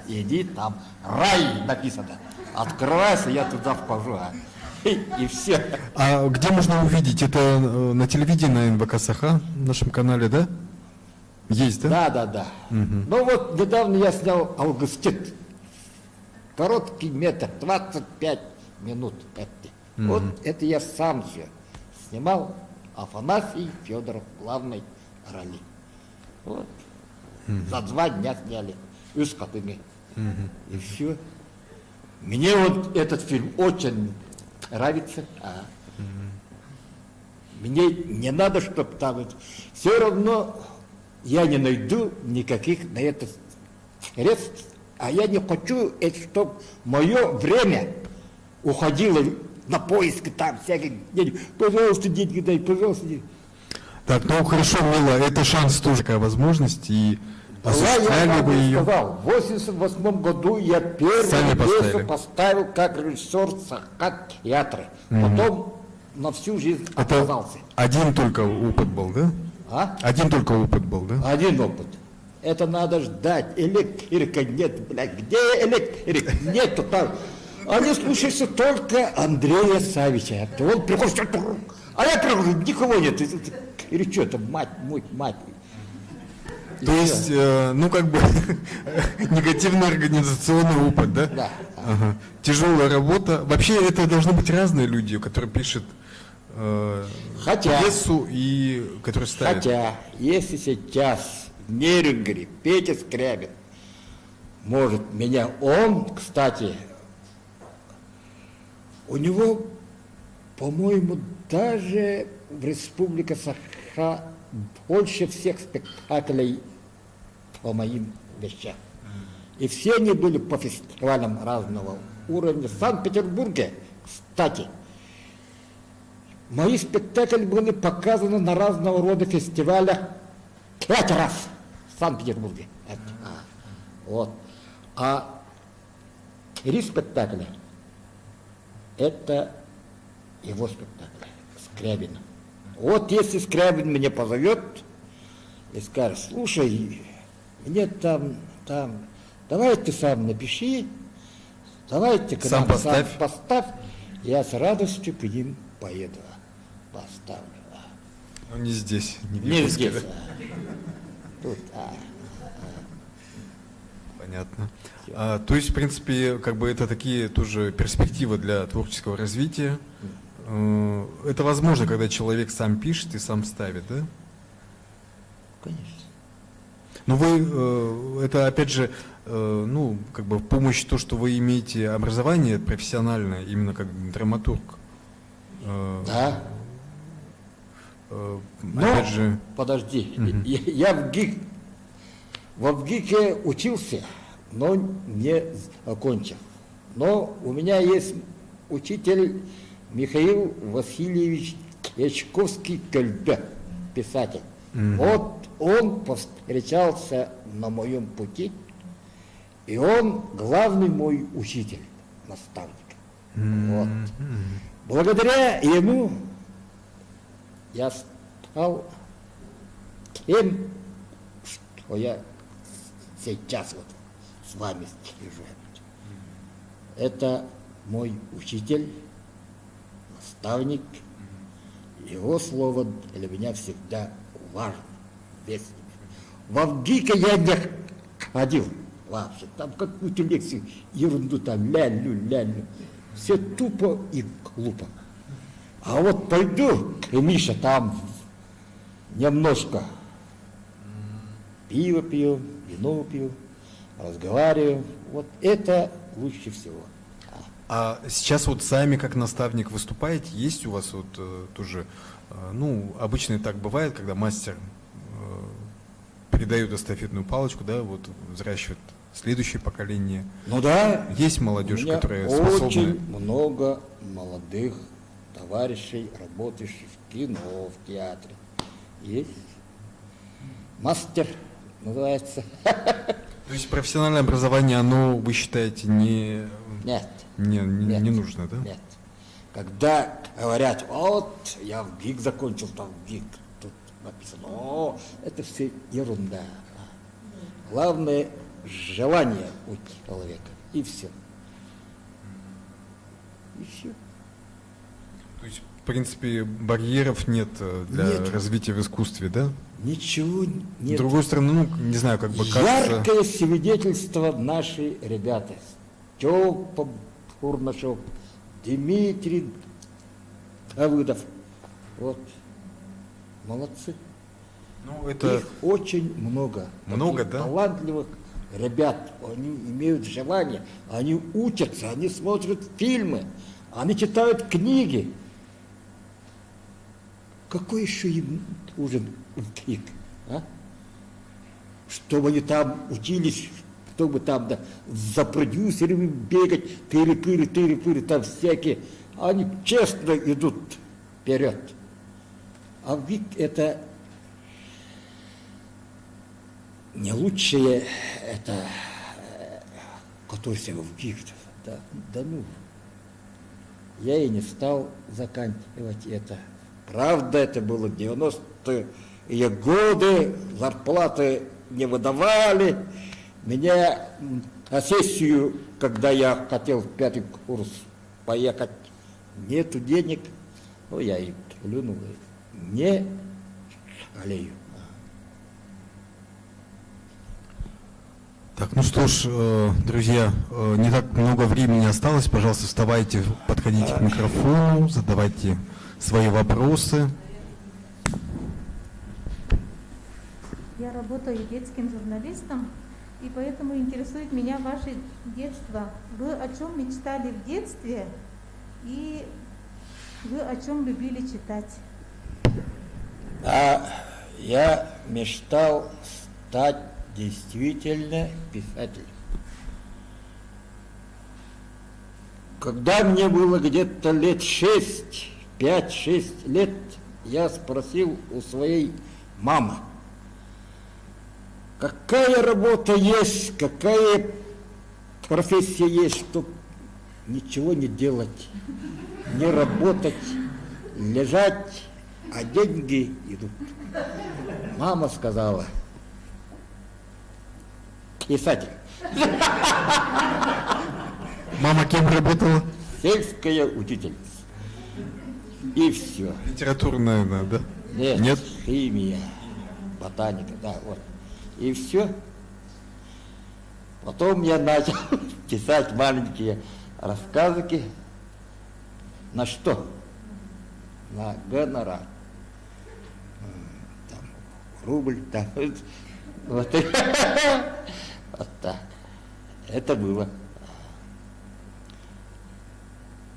иди там, рай написано, открывайся, я туда вхожу, и все. А где можно увидеть? Это на телевидении, на НВК Саха, в нашем канале, да? Есть, да? Да. Ну вот, недавно я снял «Августит». Короткий метр, 25 минут. Вот это я сам все снимал. Афанасий Федоров в главной роли. Вот. За 2 дня сняли. И с котами. И все. Мне вот этот фильм очень нравится. Мне не надо, чтобы там... Все равно я не найду никаких на это средств. А я не хочу, чтобы мое время уходило на поиски там всяких денег. Пожалуйста, деньги дай, пожалуйста, деньги. Так, ну хорошо, Мила, это шанс тоже, такая возможность, и осуществляли вы ее. Сказал, в 1988 году я первую пьесу поставил как режиссер Саха театра. Потом на всю жизнь отказался. Один только опыт был, да? Один только опыт был, да? Один опыт. Это надо ждать. Электрика нет, блядь. Где электрик? Нету там. Они слушаются только Андрея Савича. Он приходит, а я прихожу, никого нет. Или что это, мать. То есть, ну как бы, негативный организационный опыт, да? Да. Ага. Тяжелая работа. Вообще это должны быть разные люди, которые пишут пьесу и которые ставят. Хотя, если сейчас в Нерюнгере Петя Скрябин может меня, он, кстати, у него, по-моему, даже в Республике Саха больше всех спектаклей по моим вещам. И все они были по фестивалям разного уровня. В Санкт-Петербурге, кстати, мои спектакли были показаны на разного рода фестивалях 5 раз в Санкт-Петербурге. Вот. А 3 спектакля — это его спектакль, Скрябина. Вот если Скрябин меня позовет и скажет: слушай, мне там, давай ты сам напиши, давай ты сам поставь. поставь, я с радостью к ним поеду, поставлю. Но не здесь, не в Не Якутске, здесь. да? Тут, Понятно. То есть, в принципе, как бы это такие тоже перспективы для творческого развития. Это возможно, когда человек сам пишет и сам ставит, да? Конечно. Но вы, это опять же, ну, как бы в помощь то, что вы имеете образование профессиональное, именно как драматург. Да. Опять же... Подожди, я в ВГИКе учился, но не окончил. Но у меня есть учитель Михаил Васильевич Ячковский-Кольбе, писатель. Вот он повстречался на моем пути, и он главный мой учитель, наставник. Вот. Благодаря ему я стал тем, что я сейчас вот с вами сижу. Это мой учитель, наставник. Его слово для меня всегда важно. Во ВГИКе я не ходил вообще. Там какую-то лекцию, ерунду там, лялю. Все тупо и глупо. А вот пойду, и Миша там немножко пиво пьем, вино пьем, разговариваем. Вот это лучше всего. А сейчас вот сами как наставник выступаете? Есть у вас вот тоже, ну, обычно так бывает, когда мастер передает эстафетную палочку, да, вот взращивает следующее поколение. Ну да. Есть молодежь, у меня которая способна. очень много молодых товарищей, работающих в кино, в театре. Есть. Мастер называется. То есть профессиональное образование, оно, вы считаете, не нужно, да? Нет. Когда говорят: вот, я в ГИК закончил, там в ГИК, тут написано, это все ерунда. Главное желание у человека, и все. И все. То есть, в принципе, барьеров нет для развития в искусстве, да? Ничего нет. С другой стороны, ну, не знаю, как бы кажется... Яркое свидетельство наши ребята. Степа Курнашов, Дмитрий Давыдов. Вот. Молодцы. Ну, это... Их очень много. Много, таких да? Талантливых ребят. Они имеют желание, они учатся, они смотрят фильмы, они читают книги. Какой еще им нужен книг? А? Чтобы они там учились, чтобы там за продюсерами бегать, тыры-пыры, там всякие. Они честно идут вперед. А ВГИК это не лучшее, это который в ВГИК. Да ну. Я и не стал заканчивать это. Правда, это было 90-е годы, зарплаты не выдавали. Меня на сессию, когда я хотел в 5-й курс поехать, нету денег, ну я и плюнул, не жалею. Так, ну что ж, друзья, не так много времени осталось. Пожалуйста, вставайте, подходите к микрофону, задавайте свои вопросы. Я работаю детским журналистом, и поэтому интересует меня ваше детство. Вы о чем мечтали в детстве, и вы о чем любили читать? Я мечтал стать действительно писателем. Когда мне было где-то лет 6, 5-6 лет, я спросил у своей мамы, какая работа есть, какая профессия есть, чтобы ничего не делать, не работать, лежать, а деньги идут. Мама сказала, писатель. Мама кем работала? Сельская учительница. И все. Литература, наверное, да? Нет. Химия, ботаника, да, вот. И все. Потом я начал писать маленькие рассказики. На что? На гонорар. Там, рубль, там. Вот. Вот так. Это было.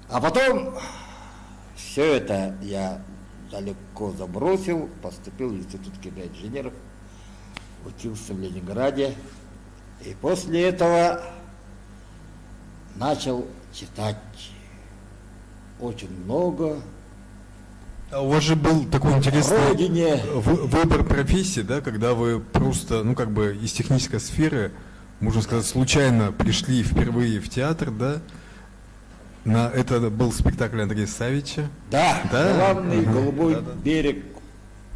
А потом все это я далеко забросил, поступил в институт инженеров, учился в Ленинграде. И после этого начал читать очень много. А у вас же был такой интересный выбор профессии, да, когда вы просто, ну, как бы из технической сферы, можно сказать, случайно пришли впервые в театр, да? Это был спектакль Андрея Савича. Да, главный голубой берег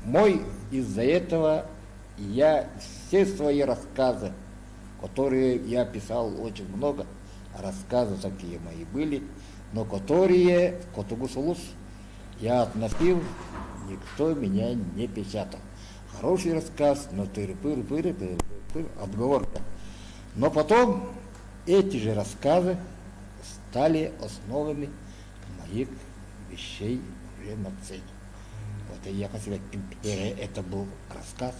мой. Из-за этого я все свои рассказы, которые я писал очень много, рассказы такие мои были, но которые в Котугу-Сулус я относил, никто меня не печатал. Хороший рассказ, но тыр-пыр-пыр-пыр, отговорка. Но потом эти же рассказы стали основами моих вещей уже на сцене. Вот и «Якобсовая империя» это был рассказ,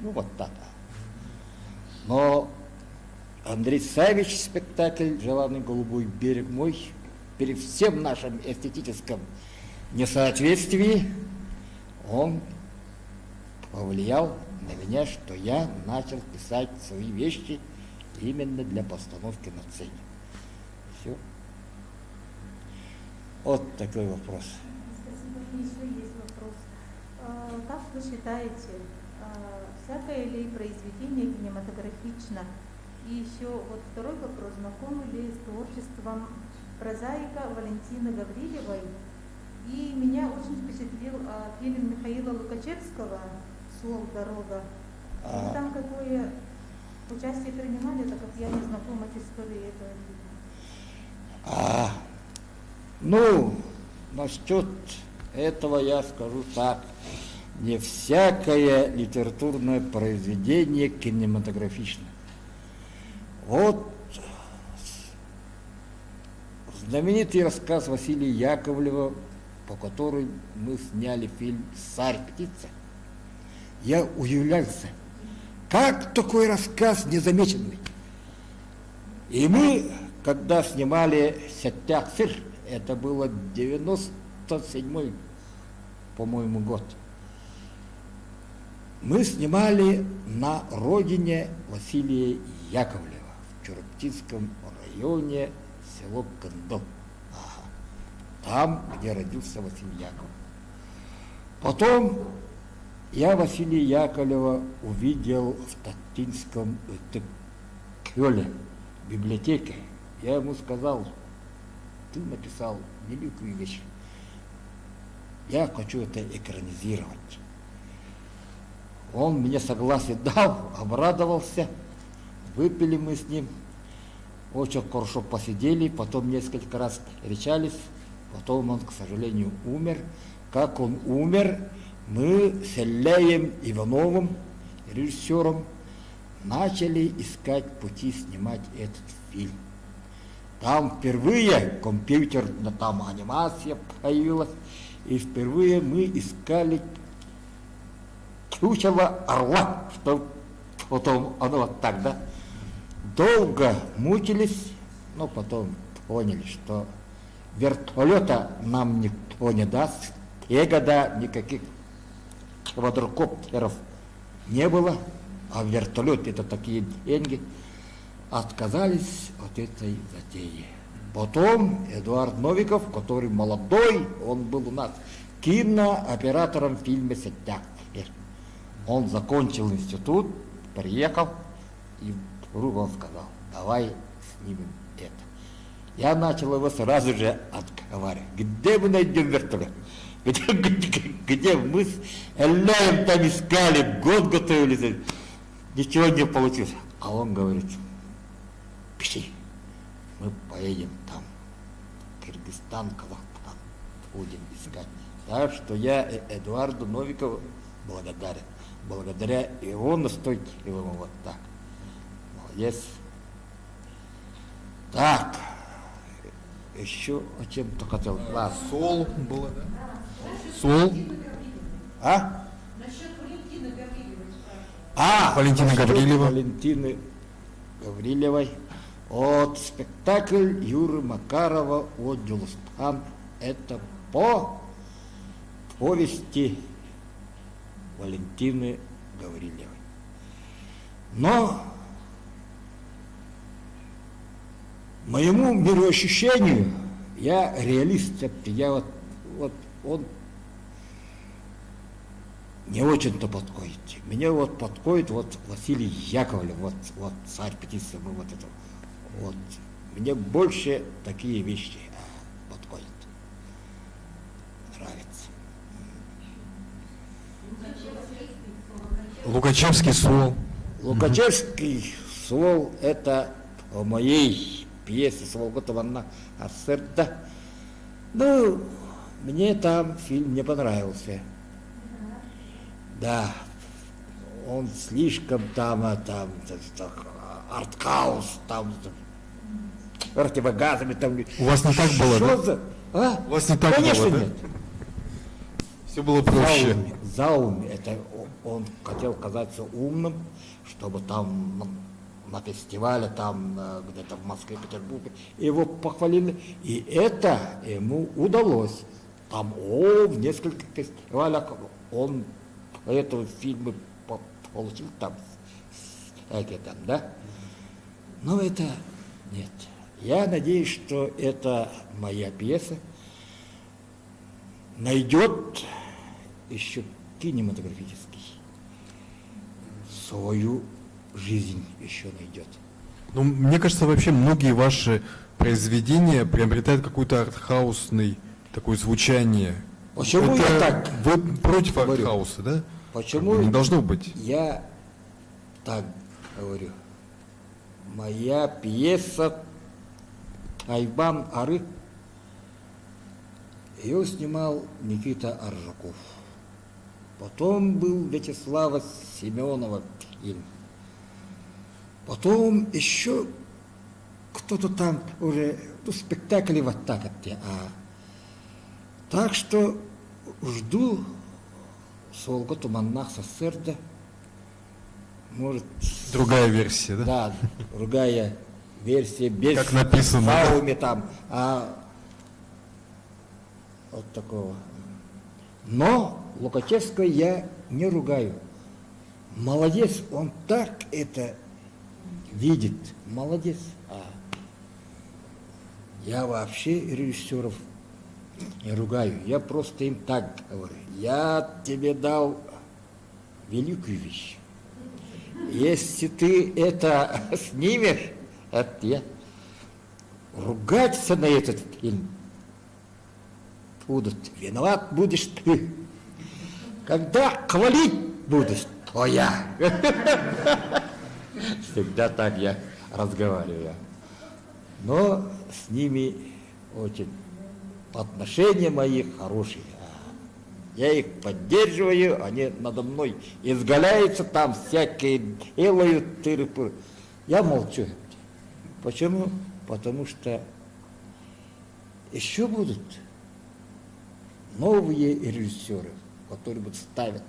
ну вот так. Но Андрей Савич спектакль «Желанный голубой берег мой» при всем нашем эстетическом несоответствии он повлиял на меня, что я начал писать свои вещи именно для постановки на сцене. Все. Вот такой вопрос. Спасибо. Еще есть вопрос. Как вы считаете, всякое ли произведение кинематографично? И еще вот второй вопрос. Знакомы ли с творчеством прозаика Валентины Гаврилевой? И меня очень впечатлил фильм Михаила Лукачевского «Сол, дорога». Вы там какое участие принимали, так как я не знакома с историей этого фильма? Ну, насчет этого я скажу так. Не всякое литературное произведение кинематографично. Вот знаменитый рассказ Василия Яковлева, по которому мы сняли фильм «Царь-птица». Я удивлялся, как такой рассказ незамеченный. И мы, когда снимали «Сеттяк-сыр», это было 97-й, по-моему, год, мы снимали на родине Василия Яковлева, в Чураптинском районе, село Кандал. Там, где родился Василий Яковлев. Потом я Василия Яковлева увидел в Татинском Кёле, в библиотеке. Я ему сказал: ты написал великую вещь. Я хочу это экранизировать. Он мне согласие дал, обрадовался. Выпили мы с ним. Очень хорошо посидели, потом несколько раз встречались. Потом он, к сожалению, умер. Как он умер, мы с Ильей Ивановым, режиссером, начали искать пути снимать этот фильм. Там впервые компьютерная там анимация появилась, и впервые мы искали чучело орла, что потом оно вот так, да. Долго мучились, но потом поняли, что вертолета нам никто не даст. В те года никаких квадрокоптеров не было, а вертолет это такие деньги. Отказались от этой затеи. Потом Эдуард Новиков, который молодой, он был у нас кинооператором в фильме «Сеттяк». Он закончил институт, приехал, и вдруг он сказал: давай снимем это. Я начал его сразу же отговаривать. Где мы найдем вертолет? Где мы с Элляем там искали, год готовились, ничего не получилось. А он говорит: пиши, мы поедем там, Кыргызстан, Казахстан, будем искать. Так что я Эдуарду Новикову благодарен. Благодаря его настойчивому вот так. Молодец. Так, еще о чем-то хотел. Сол было, да? Сол. А? Насчет Валентины Гаврилевой Валентина Гаврилева. Валентины Гаврилевой. Вот спектакль Юры Макарова о Дюлстан. Это по повести Валентины Гаврилевой. Но моему мироощущению, я реалист, я вот он не очень-то подходит. Меня вот подходит вот Василий Яковлев, вот царь птицы, мы вот это вот. Мне больше такие вещи подходят. Нравится. Лукачевский сол. Лукачевский сол — это о моей пьесе «Сволготова на Ассерда». Ну, мне там фильм не понравился. Да, он слишком там артхаус, там противогазами там. У вас не так было, да? А? У вас не так Конечно, было, да? нет. Все было проще. Зауми, это он хотел казаться умным, чтобы там на фестивале, там где-то в Москве, Петербурге, его похвалили, и это ему удалось. Там в нескольких фестивалях он этого фильма получил там всякие там, да? Но это нет. Я надеюсь, что эта моя пьеса найдет еще кинематографический свою жизнь еще найдет. Ну, мне кажется, вообще многие ваши произведения приобретают какой-то артхаусный такое звучание. Почему это я так вы против говорю? артхауса, да? Почему не должно быть? Я так говорю. Моя пьеса «Айбан Ары», ее снимал Никита Аржаков. Потом был Вячеслава Семенова фильм. Потом еще кто-то там уже, спектакли вот так вот. Так что жду «Сволготу Маннах Сассерда». Может... Другая версия, да? Да, другая версия, без как написано, Зауми там, вот такого. Но Лукачевского я не ругаю. Молодец, он так это видит. Молодец. Я вообще режиссеров не ругаю. Я просто им так говорю. Я тебе дал великую вещь. Если ты это снимешь, это я ругаться на этот фильм будут. Виноват будешь ты. Когда хвалить будешь, то я. Всегда так я разговариваю. Но с ними очень отношения мои хорошие. Я их поддерживаю, они надо мной изгаляются, там всякие делают тыры-пыры. Я молчу. Почему? Потому что еще будут новые режиссеры, которые будут ставить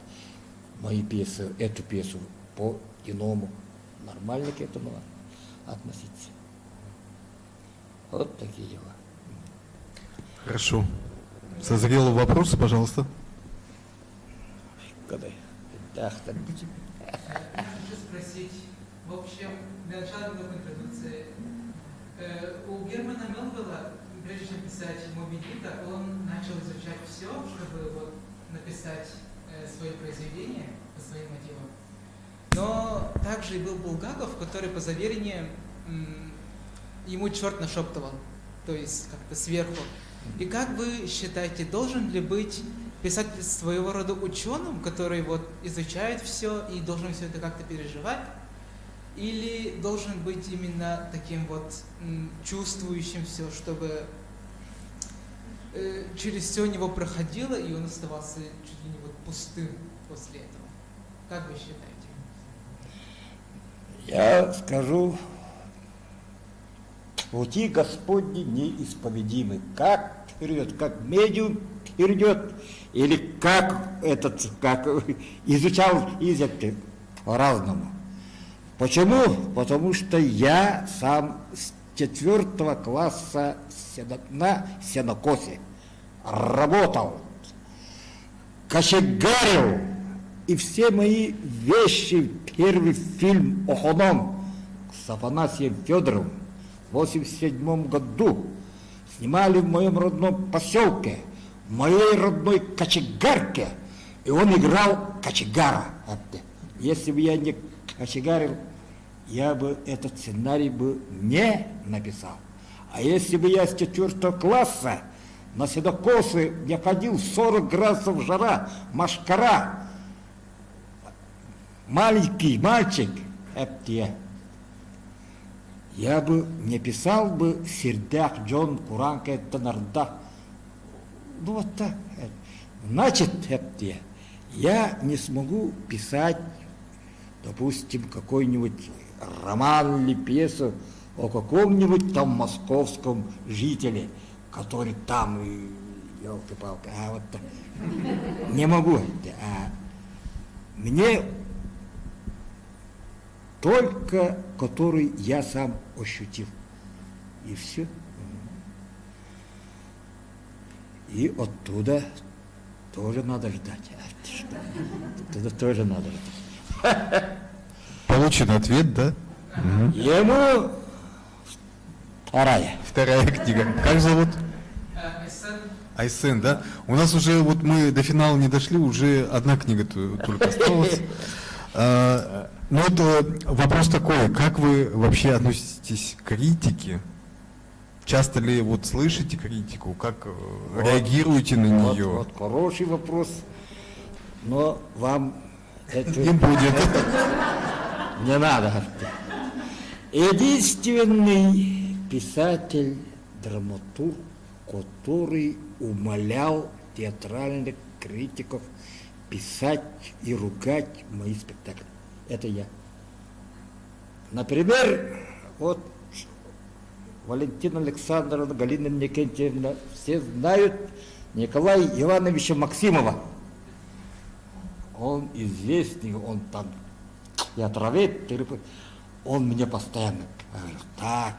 мои пьесы, эту пьесу по-иному. Нормально к этому относиться. Вот такие дела. Хорошо. Созрел вопрос, пожалуйста. Когда? Да, так. Хочу спросить, в общем, для начала интродукции, У Германа Мелвилла, прежде чем писать «Моби Дика», он начал изучать все, чтобы вот написать свое произведение по своим мотивам. Но также и был Булгаков, который по заверениям ему черт нашептывал, то есть как-то сверху. И как вы считаете, должен ли быть писатель своего рода ученым, который вот изучает все и должен все это как-то переживать? Или должен быть именно таким вот чувствующим все, чтобы через все у него проходило, и он оставался чуть ли не вот пустым после этого? Как вы считаете? Я скажу, пути Господни неисповедимы. Как идет, как медиум идет, или как изучал язык по-разному. Почему? Потому что я сам с 4 класса на сенокосе работал, кочегарил, и все мои вещи, первый фильм «Охоном» с Афанасием Федоровым в 1987 году снимали в моем родном поселке, в моей родной кочегарке, и он играл кочегара. Если бы я не кочегарил, я бы этот сценарий бы не написал. А если бы я с 4 класса на сенокосы не ходил, 40 градусов жара, машкара, маленький мальчик, я бы не писал бы «Сердях Джон Куранка Танарда». Ну вот так. Значит, я не смогу писать, допустим, какой-нибудь роман или пьесу о каком-нибудь там московском жителе, который там, елки-палки, вот так. Не могу. Мне только который я сам ощутил. И все. И оттуда тоже надо ждать. Оттуда тоже надо ждать. Получен ответ, да? Ему вторая книга. Как зовут? Айсен, да? У нас уже, вот мы до финала не дошли, уже одна книга только осталась. Ну вот вопрос такой, как вы вообще относитесь к критике? Часто ли вот слышите критику, как реагируете на нее? Вот хороший вопрос, но вам это не будет. Не надо. Единственный писатель, драматург, который умолял театральных критиков писать и ругать мои спектакли. Это я. Например, вот Валентина Александровна, Галина Никентьевна, все знают Николая Ивановича Максимова. Он известный, он там театровед, он мне постоянно говорил: так,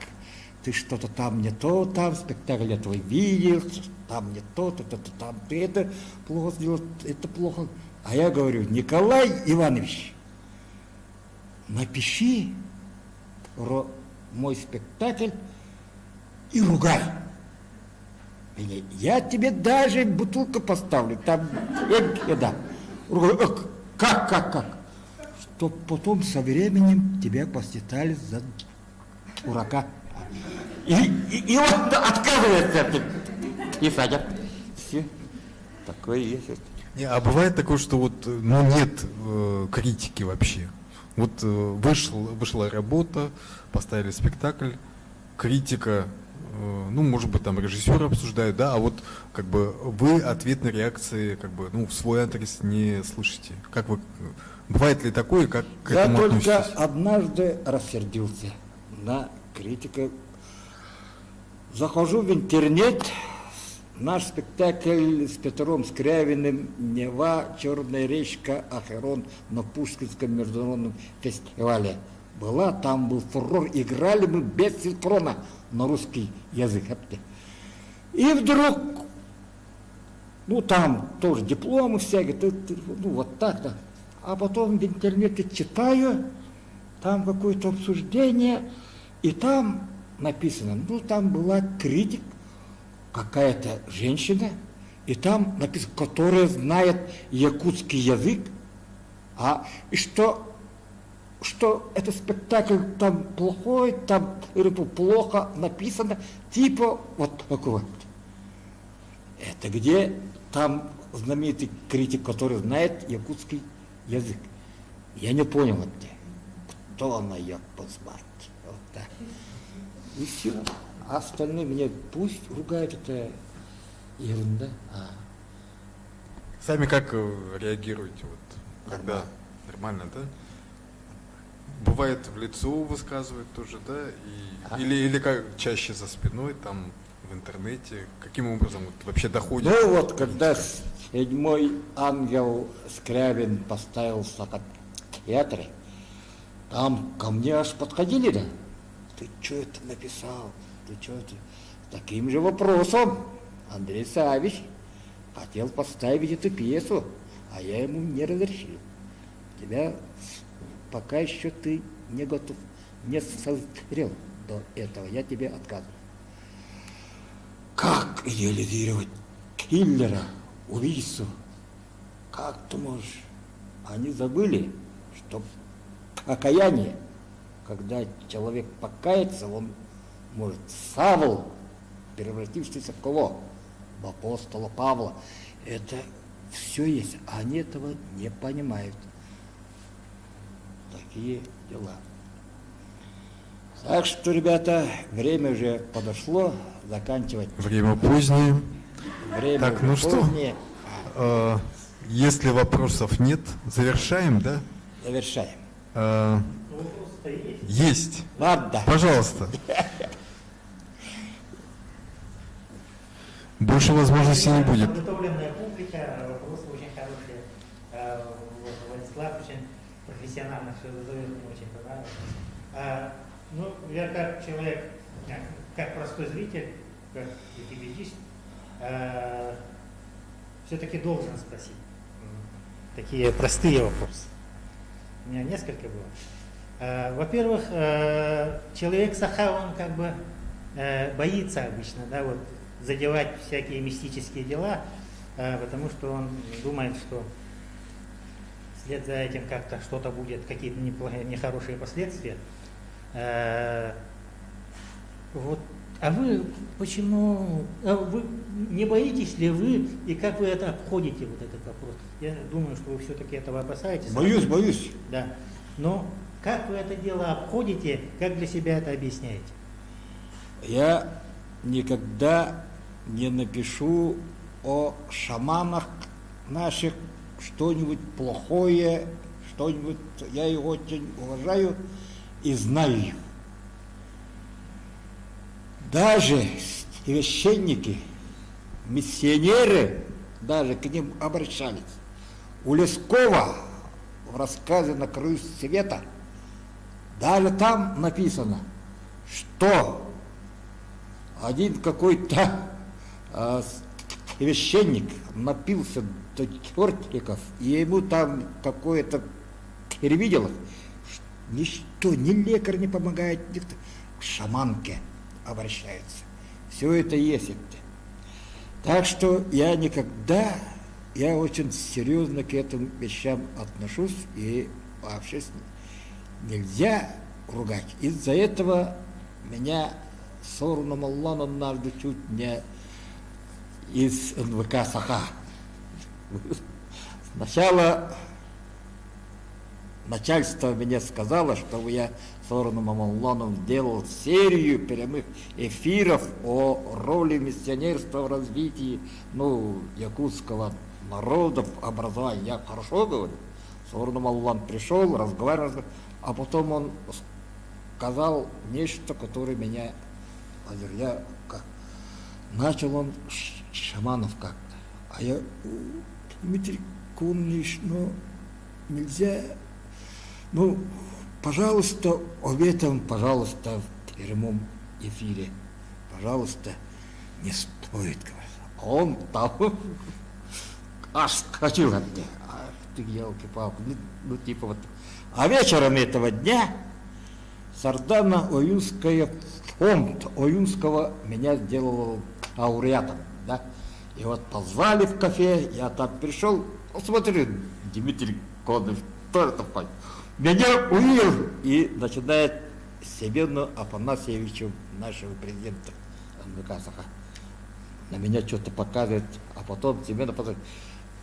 ты что-то там не то, там спектакль я твой видел, там не то, там ты это плохо сделал, это плохо. А я говорю: Николай Иванович, напиши мой спектакль и ругай меня. Я тебе даже бутылку поставлю, там, да. Ругаю, как? Чтоб потом со временем тебя посчитали за дурака. И он отказывается писать. Все. Такое есть. А бывает такое, что вот, нет критики вообще? Вот вышла работа, поставили спектакль, критика, может быть, там режиссеры обсуждают, да, а вот как бы вы ответной реакции в свой адрес не слышите. Как вы, бывает ли такое, как к этому относитесь? Я только однажды рассердился на критика. Захожу в интернет, наш спектакль с Петром Скрявиным «Нева, Черная речка, Ахерон» на Пушкинском международном фестивале была, там был фурор, играли мы без синхрона на русский язык. И вдруг, там тоже дипломы всякие, вот так-то. А потом в интернете читаю, там какое-то обсуждение, и там написано? Ну, там была критика, какая-то женщина, и там написано, которая знает якутский язык, и что этот спектакль там плохой, там плохо написано, типа вот такого. Это где там знаменитый критик, который знает якутский язык. Я не понял где. Кто она, я позвать. Вот так. И все. А остальные мне пусть ругают, это ерунда. Сами как реагируете, вот, когда нормально, да? Бывает в лицо высказывают тоже, да? Или как чаще за спиной, там, в интернете? Каким образом вот, вообще доходит? Ну вот, когда седьмой ангел Скрябин поставился в театре, там ко мне аж подходили, да? Ты что это написал? Ты что это? Таким же вопросом Андрей Савич хотел поставить эту пьесу, а я ему не разрешил. Тебя пока еще ты не готов, не созрел до этого, я тебе отказываю. Как идеализировать киллера, убийцу? Как ты можешь? Они забыли, что покаяние, когда человек покается, он может Савл, превратившийся в кого? В апостола Павла. Это все есть, а они этого не понимают. Такие дела. Так что, ребята, время уже подошло, заканчивать. Время позднее. Время так, ну позднее. Что, если вопросов нет, завершаем, да? Завершаем. Есть. Ладно. Пожалуйста. Больше возможностей не будет. Подготовленная публика, вопросы очень хорошие. Владислав очень профессионально все задает, мне очень понравилось. Ну, я как человек, как простой зритель, как википедист, все-таки должен спросить такие простые вопросы. У меня несколько было. Во-первых, человек Саха, он как бы боится обычно, да, вот, задевать всякие мистические дела, потому что он думает, что вслед за этим как-то что-то будет, какие-то нехорошие последствия. Вот. А вы почему, вы не боитесь ли вы, и как вы это обходите, вот этот вопрос? Я думаю, что вы все-таки этого опасаетесь. Боюсь. Да. Но как вы это дело обходите, как для себя это объясняете? Я никогда не напишу о шаманах наших что-нибудь плохое, что-нибудь, я их очень уважаю и знаю. Даже священники, миссионеры даже к ним обращались. У Лескова в рассказе «На краю света» даже там написано, что один какой-то священник напился до чертиков, и ему там какое-то перевиделось. Ничто, ни лекарь не помогает, никто. К шаманке обращаются. Все это есть. Так что я очень серьезно к этим вещам отношусь, и вообще нельзя ругать. Из-за этого меня Сорну Маллану однажды чуть не из НВК Саха. Сначала начальство мне сказало, что я Сорну Маллану делал серию прямых эфиров о роли миссионерства в развитии якутского народа, образования. Я хорошо говорю. Сорну Маллан пришел, разговаривал, а потом он сказал нечто, которое меня... Начал он шаманов как-то. А я, Дмитрий Кунныч, нельзя, пожалуйста, об этом, пожалуйста, в прямом эфире, пожалуйста, не стоит говорить. А он там аж скочил от меня. Ах ты, елки-палки, типа вот. А вечером этого дня Сардана Оюнская фонд Оюнского меня сделал лауреатом, да. И вот позвали в кафе, я там пришел, смотрю, Дмитрий Конович, что это такое? Меня увидел и начинает Семену Афанасьевичу, нашего президента НВК Саха, на меня что-то показывает, а потом Семен Афанасьевич,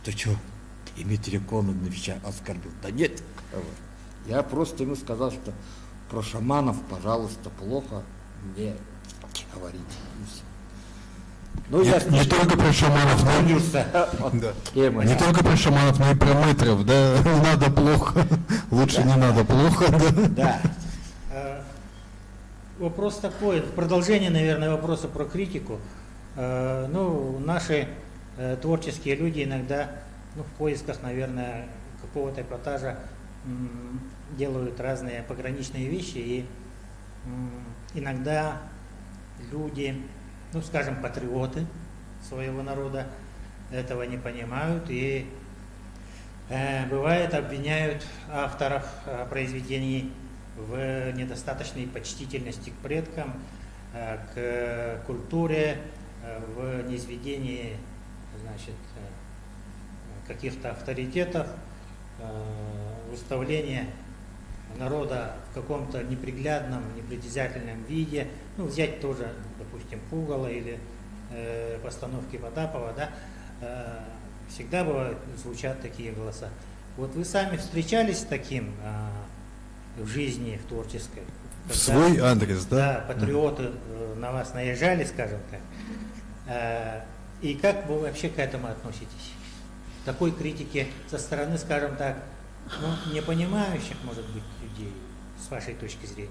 ты что, Дмитрия Коновича оскорбил? Да нет. Я просто ему сказал, что про шаманов, пожалуйста, плохо мне говорить. Ну, не только про шаманов, но не только про шаманов, но и про мэтров, да, надо плохо, лучше не надо плохо, да. Вопрос такой, в продолжение, наверное, вопроса про критику. Ну, наши творческие люди иногда, ну, в поисках, наверное, какого-то эпатажа делают разные пограничные вещи, и иногда люди, ну, скажем, патриоты своего народа этого не понимают и бывает обвиняют авторов произведений в недостаточной почтительности к предкам, к культуре, в низведении, значит, каких-то авторитетов, выставление народа в каком-то неприглядном, непритязательном виде. Ну, взять тоже, допустим, Пугало или постановки Потапова, да, всегда бывают, звучат такие голоса. Вот вы сами встречались с таким в жизни, в творческой? В свой адрес, да? Да, патриоты на вас наезжали, скажем так. И как вы вообще к этому относитесь? Такой критики со стороны, скажем так, ну, непонимающих, может быть, людей, с вашей точки зрения,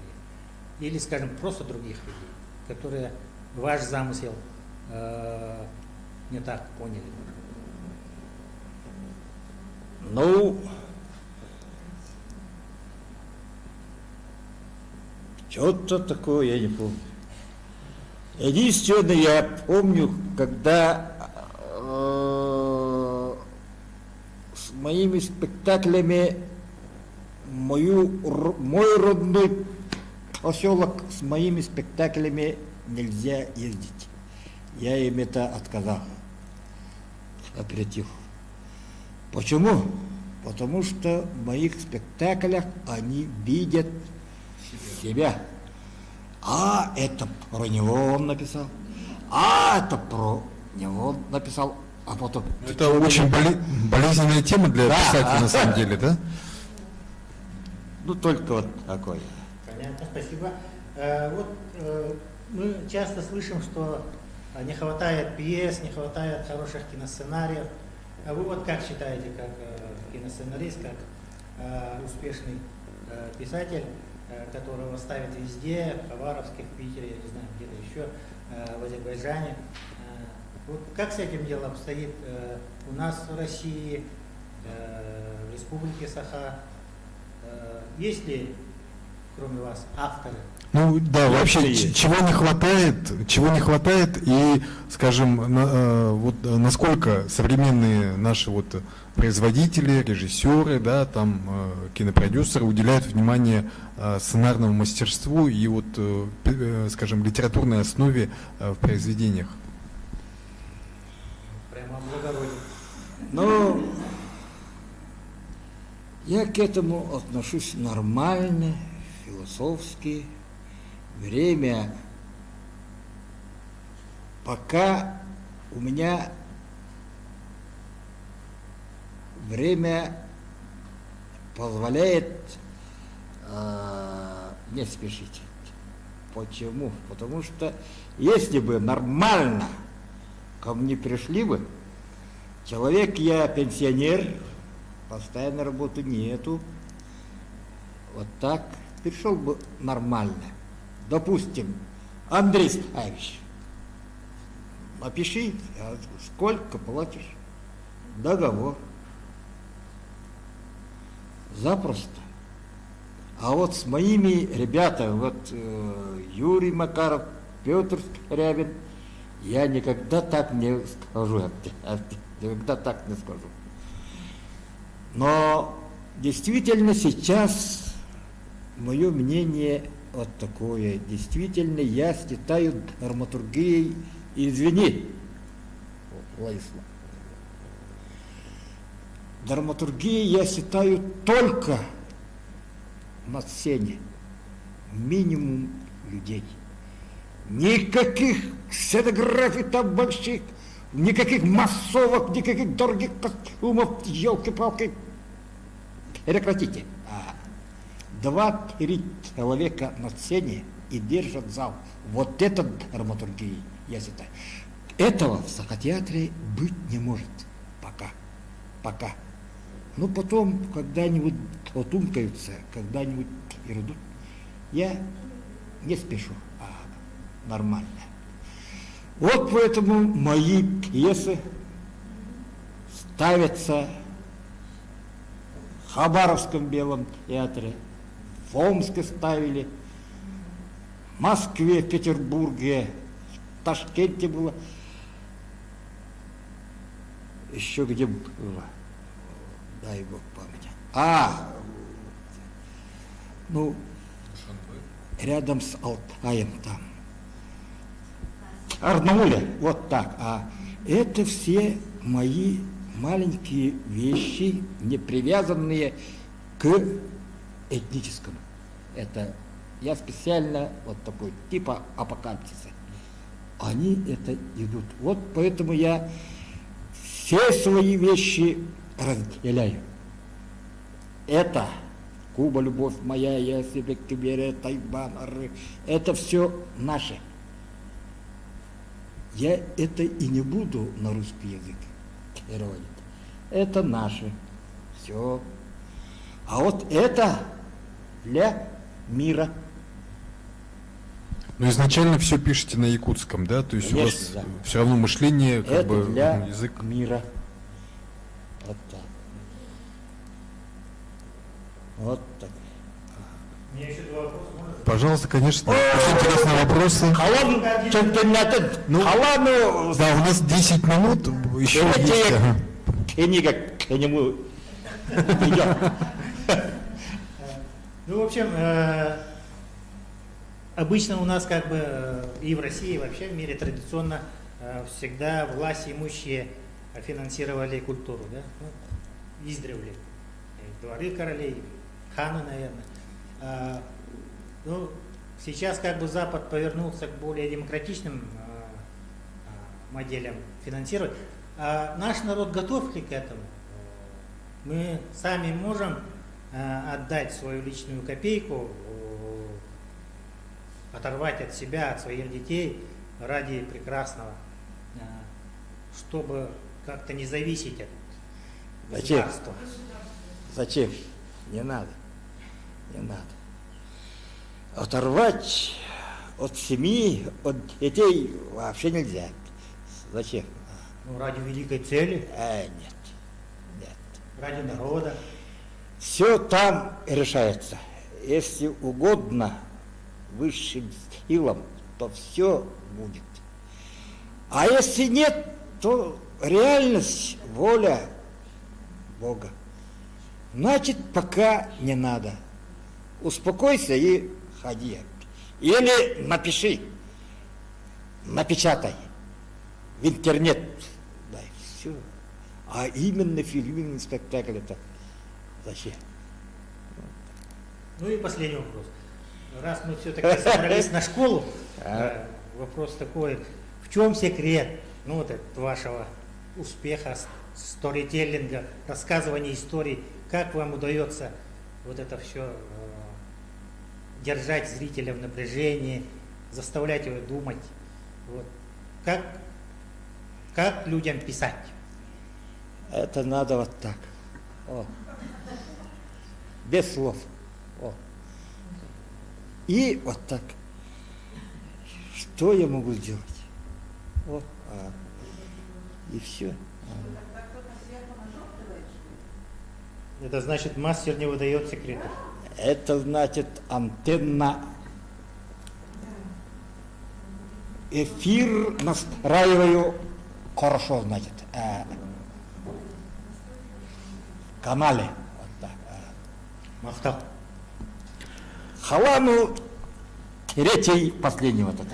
или, скажем, просто других людей, которые ваш замысел не так поняли. Ну, что-то такое, я не помню. Единственное, я помню, когда с моими спектаклями мой родной поселок с моими спектаклями нельзя ездить. Я им это отказал. Оператив. Почему? Потому что в моих спектаклях они видят себя. А это про него он написал. А это про него он написал. А потом... Это очень болезненная тема для писателя, на самом деле, да? Ну, только вот такой. Понятно, спасибо. Вот мы часто слышим, что не хватает пьес, не хватает хороших киносценариев. А вы вот как считаете, как киносценарист, как успешный писатель, которого ставят везде, в Хабаровске, в Питере, я не знаю, где-то еще, в Азербайджане. Вот как с этим делом обстоит у нас в России, в Республике Саха? Есть ли, кроме вас, авторы? Ну да, вообще, чего не хватает и, скажем, вот насколько современные наши вот производители, режиссеры, да, там кинопродюсеры уделяют внимание сценарному мастерству и вот, скажем, литературной основе в произведениях. Прямо благородие. Ну, я к этому отношусь нормально, философски. Время, пока у меня время позволяет не спешить. Почему? Потому что если бы нормально ко мне пришли бы, человек, я пенсионер, постоянной работы нету, вот так пришел бы нормально. Допустим, Андрей Ставич, напиши, сколько платишь, договор. Запросто. А вот с моими ребятами, вот Юрий Макаров, Петр Рябин, я никогда так не скажу, никогда так не скажу. Но действительно сейчас мое мнение вот такое. Действительно, я считаю драматургией, извини, Владислав, драматургией я считаю только на сцене минимум людей. Никаких сценографий там больших, никаких массовок, никаких дорогих костюмов, елки-палки. Прекратите. 2-3 человека на сцене и держат зал. Вот это драматургия, я считаю. Этого в Сахатеатре быть не может. Пока. Ну потом, когда-нибудь отумкаются, когда-нибудь ирдут. Я не спешу, а нормально. Вот поэтому мои пьесы ставятся в Хабаровском Белом театре, в Омске ставили, в Москве, в Петербурге, в Ташкенте было. Еще где было, дай Бог памяти. Рядом с Алтаем там. Арнауле, вот так. Это все мои маленькие вещи, не привязанные к этническому. Это я специально вот такой, типа апокалипсиса. Они это идут. Вот поэтому я все свои вещи разделяю. Это Куба, любовь моя, я себе к тебе, Тайван, это все наше. Я это и не буду на русский язык переводить. Это наше. Все. А вот это для мира. Но изначально все пишете на якутском, да? То есть Конечно, у вас все равно мышление, как это бы для язык мира. Вот так. Вот так. У меня еще 2 вопроса. Пожалуйста, конечно. Очень интересные вопросы. Да, у нас 10 минут, еще есть. Ага. Книга к нему идет. Ну, в общем, обычно у нас как бы и в России, и вообще в мире традиционно всегда власть имущие финансировали культуру, да? Ну, издревле. Дворы королей, ханы, наверное. Ну, сейчас как бы Запад повернулся к более демократичным моделям финансировать. А наш народ готов ли к этому? Мы сами можем отдать свою личную копейку, оторвать от себя, от своих детей ради прекрасного, чтобы как-то не зависеть от государства. Зачем? Не надо. Оторвать от семьи, от детей вообще нельзя. Зачем? Ну, ради великой цели? Нет. Ради народа? Все там решается. Если угодно высшим силам, то все будет. А если нет, то реальность, воля Бога. Значит, пока не надо. Успокойся и ходи. Или напиши, напечатай в интернет. Да, и все. А именно фильм, спектакль это зачем? Ну и последний вопрос. Раз мы все-таки собрались на школу, вопрос такой, в чем секрет вашего успеха, сторителлинга, рассказывания историй, как вам удается вот это все держать зрителя в напряжении, заставлять его думать? Вот. Как людям писать? Это надо вот так. Без слов. И вот так. Что я могу сделать? И все. Это значит, мастер не выдает секретов. Это значит, антенна. Эфир настраиваю хорошо, значит. В канале. Вот так. Махтал. Халаму Третий, последний вот это.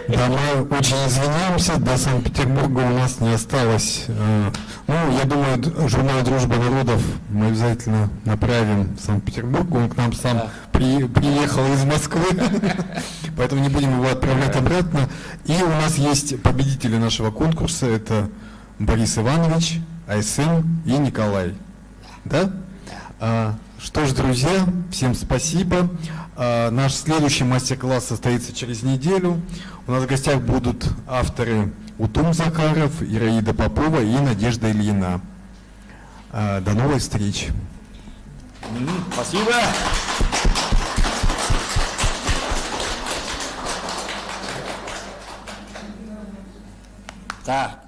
Да, мы очень извиняемся, до Санкт-Петербурга у нас не осталось. Ну, я думаю, журнал «Дружба народов» мы обязательно направим в Санкт-Петербург. Он к нам сам приехал из Москвы, поэтому не будем его отправлять обратно. И у нас есть победители нашего конкурса. Это Борис Иванович, АСМ и Николай. Да? Что ж, друзья, всем спасибо. Наш следующий мастер-класс состоится через неделю. У нас в гостях будут авторы Утум Захаров, Ираида Попова и Надежда Ильина. До новых встреч. Спасибо. Так.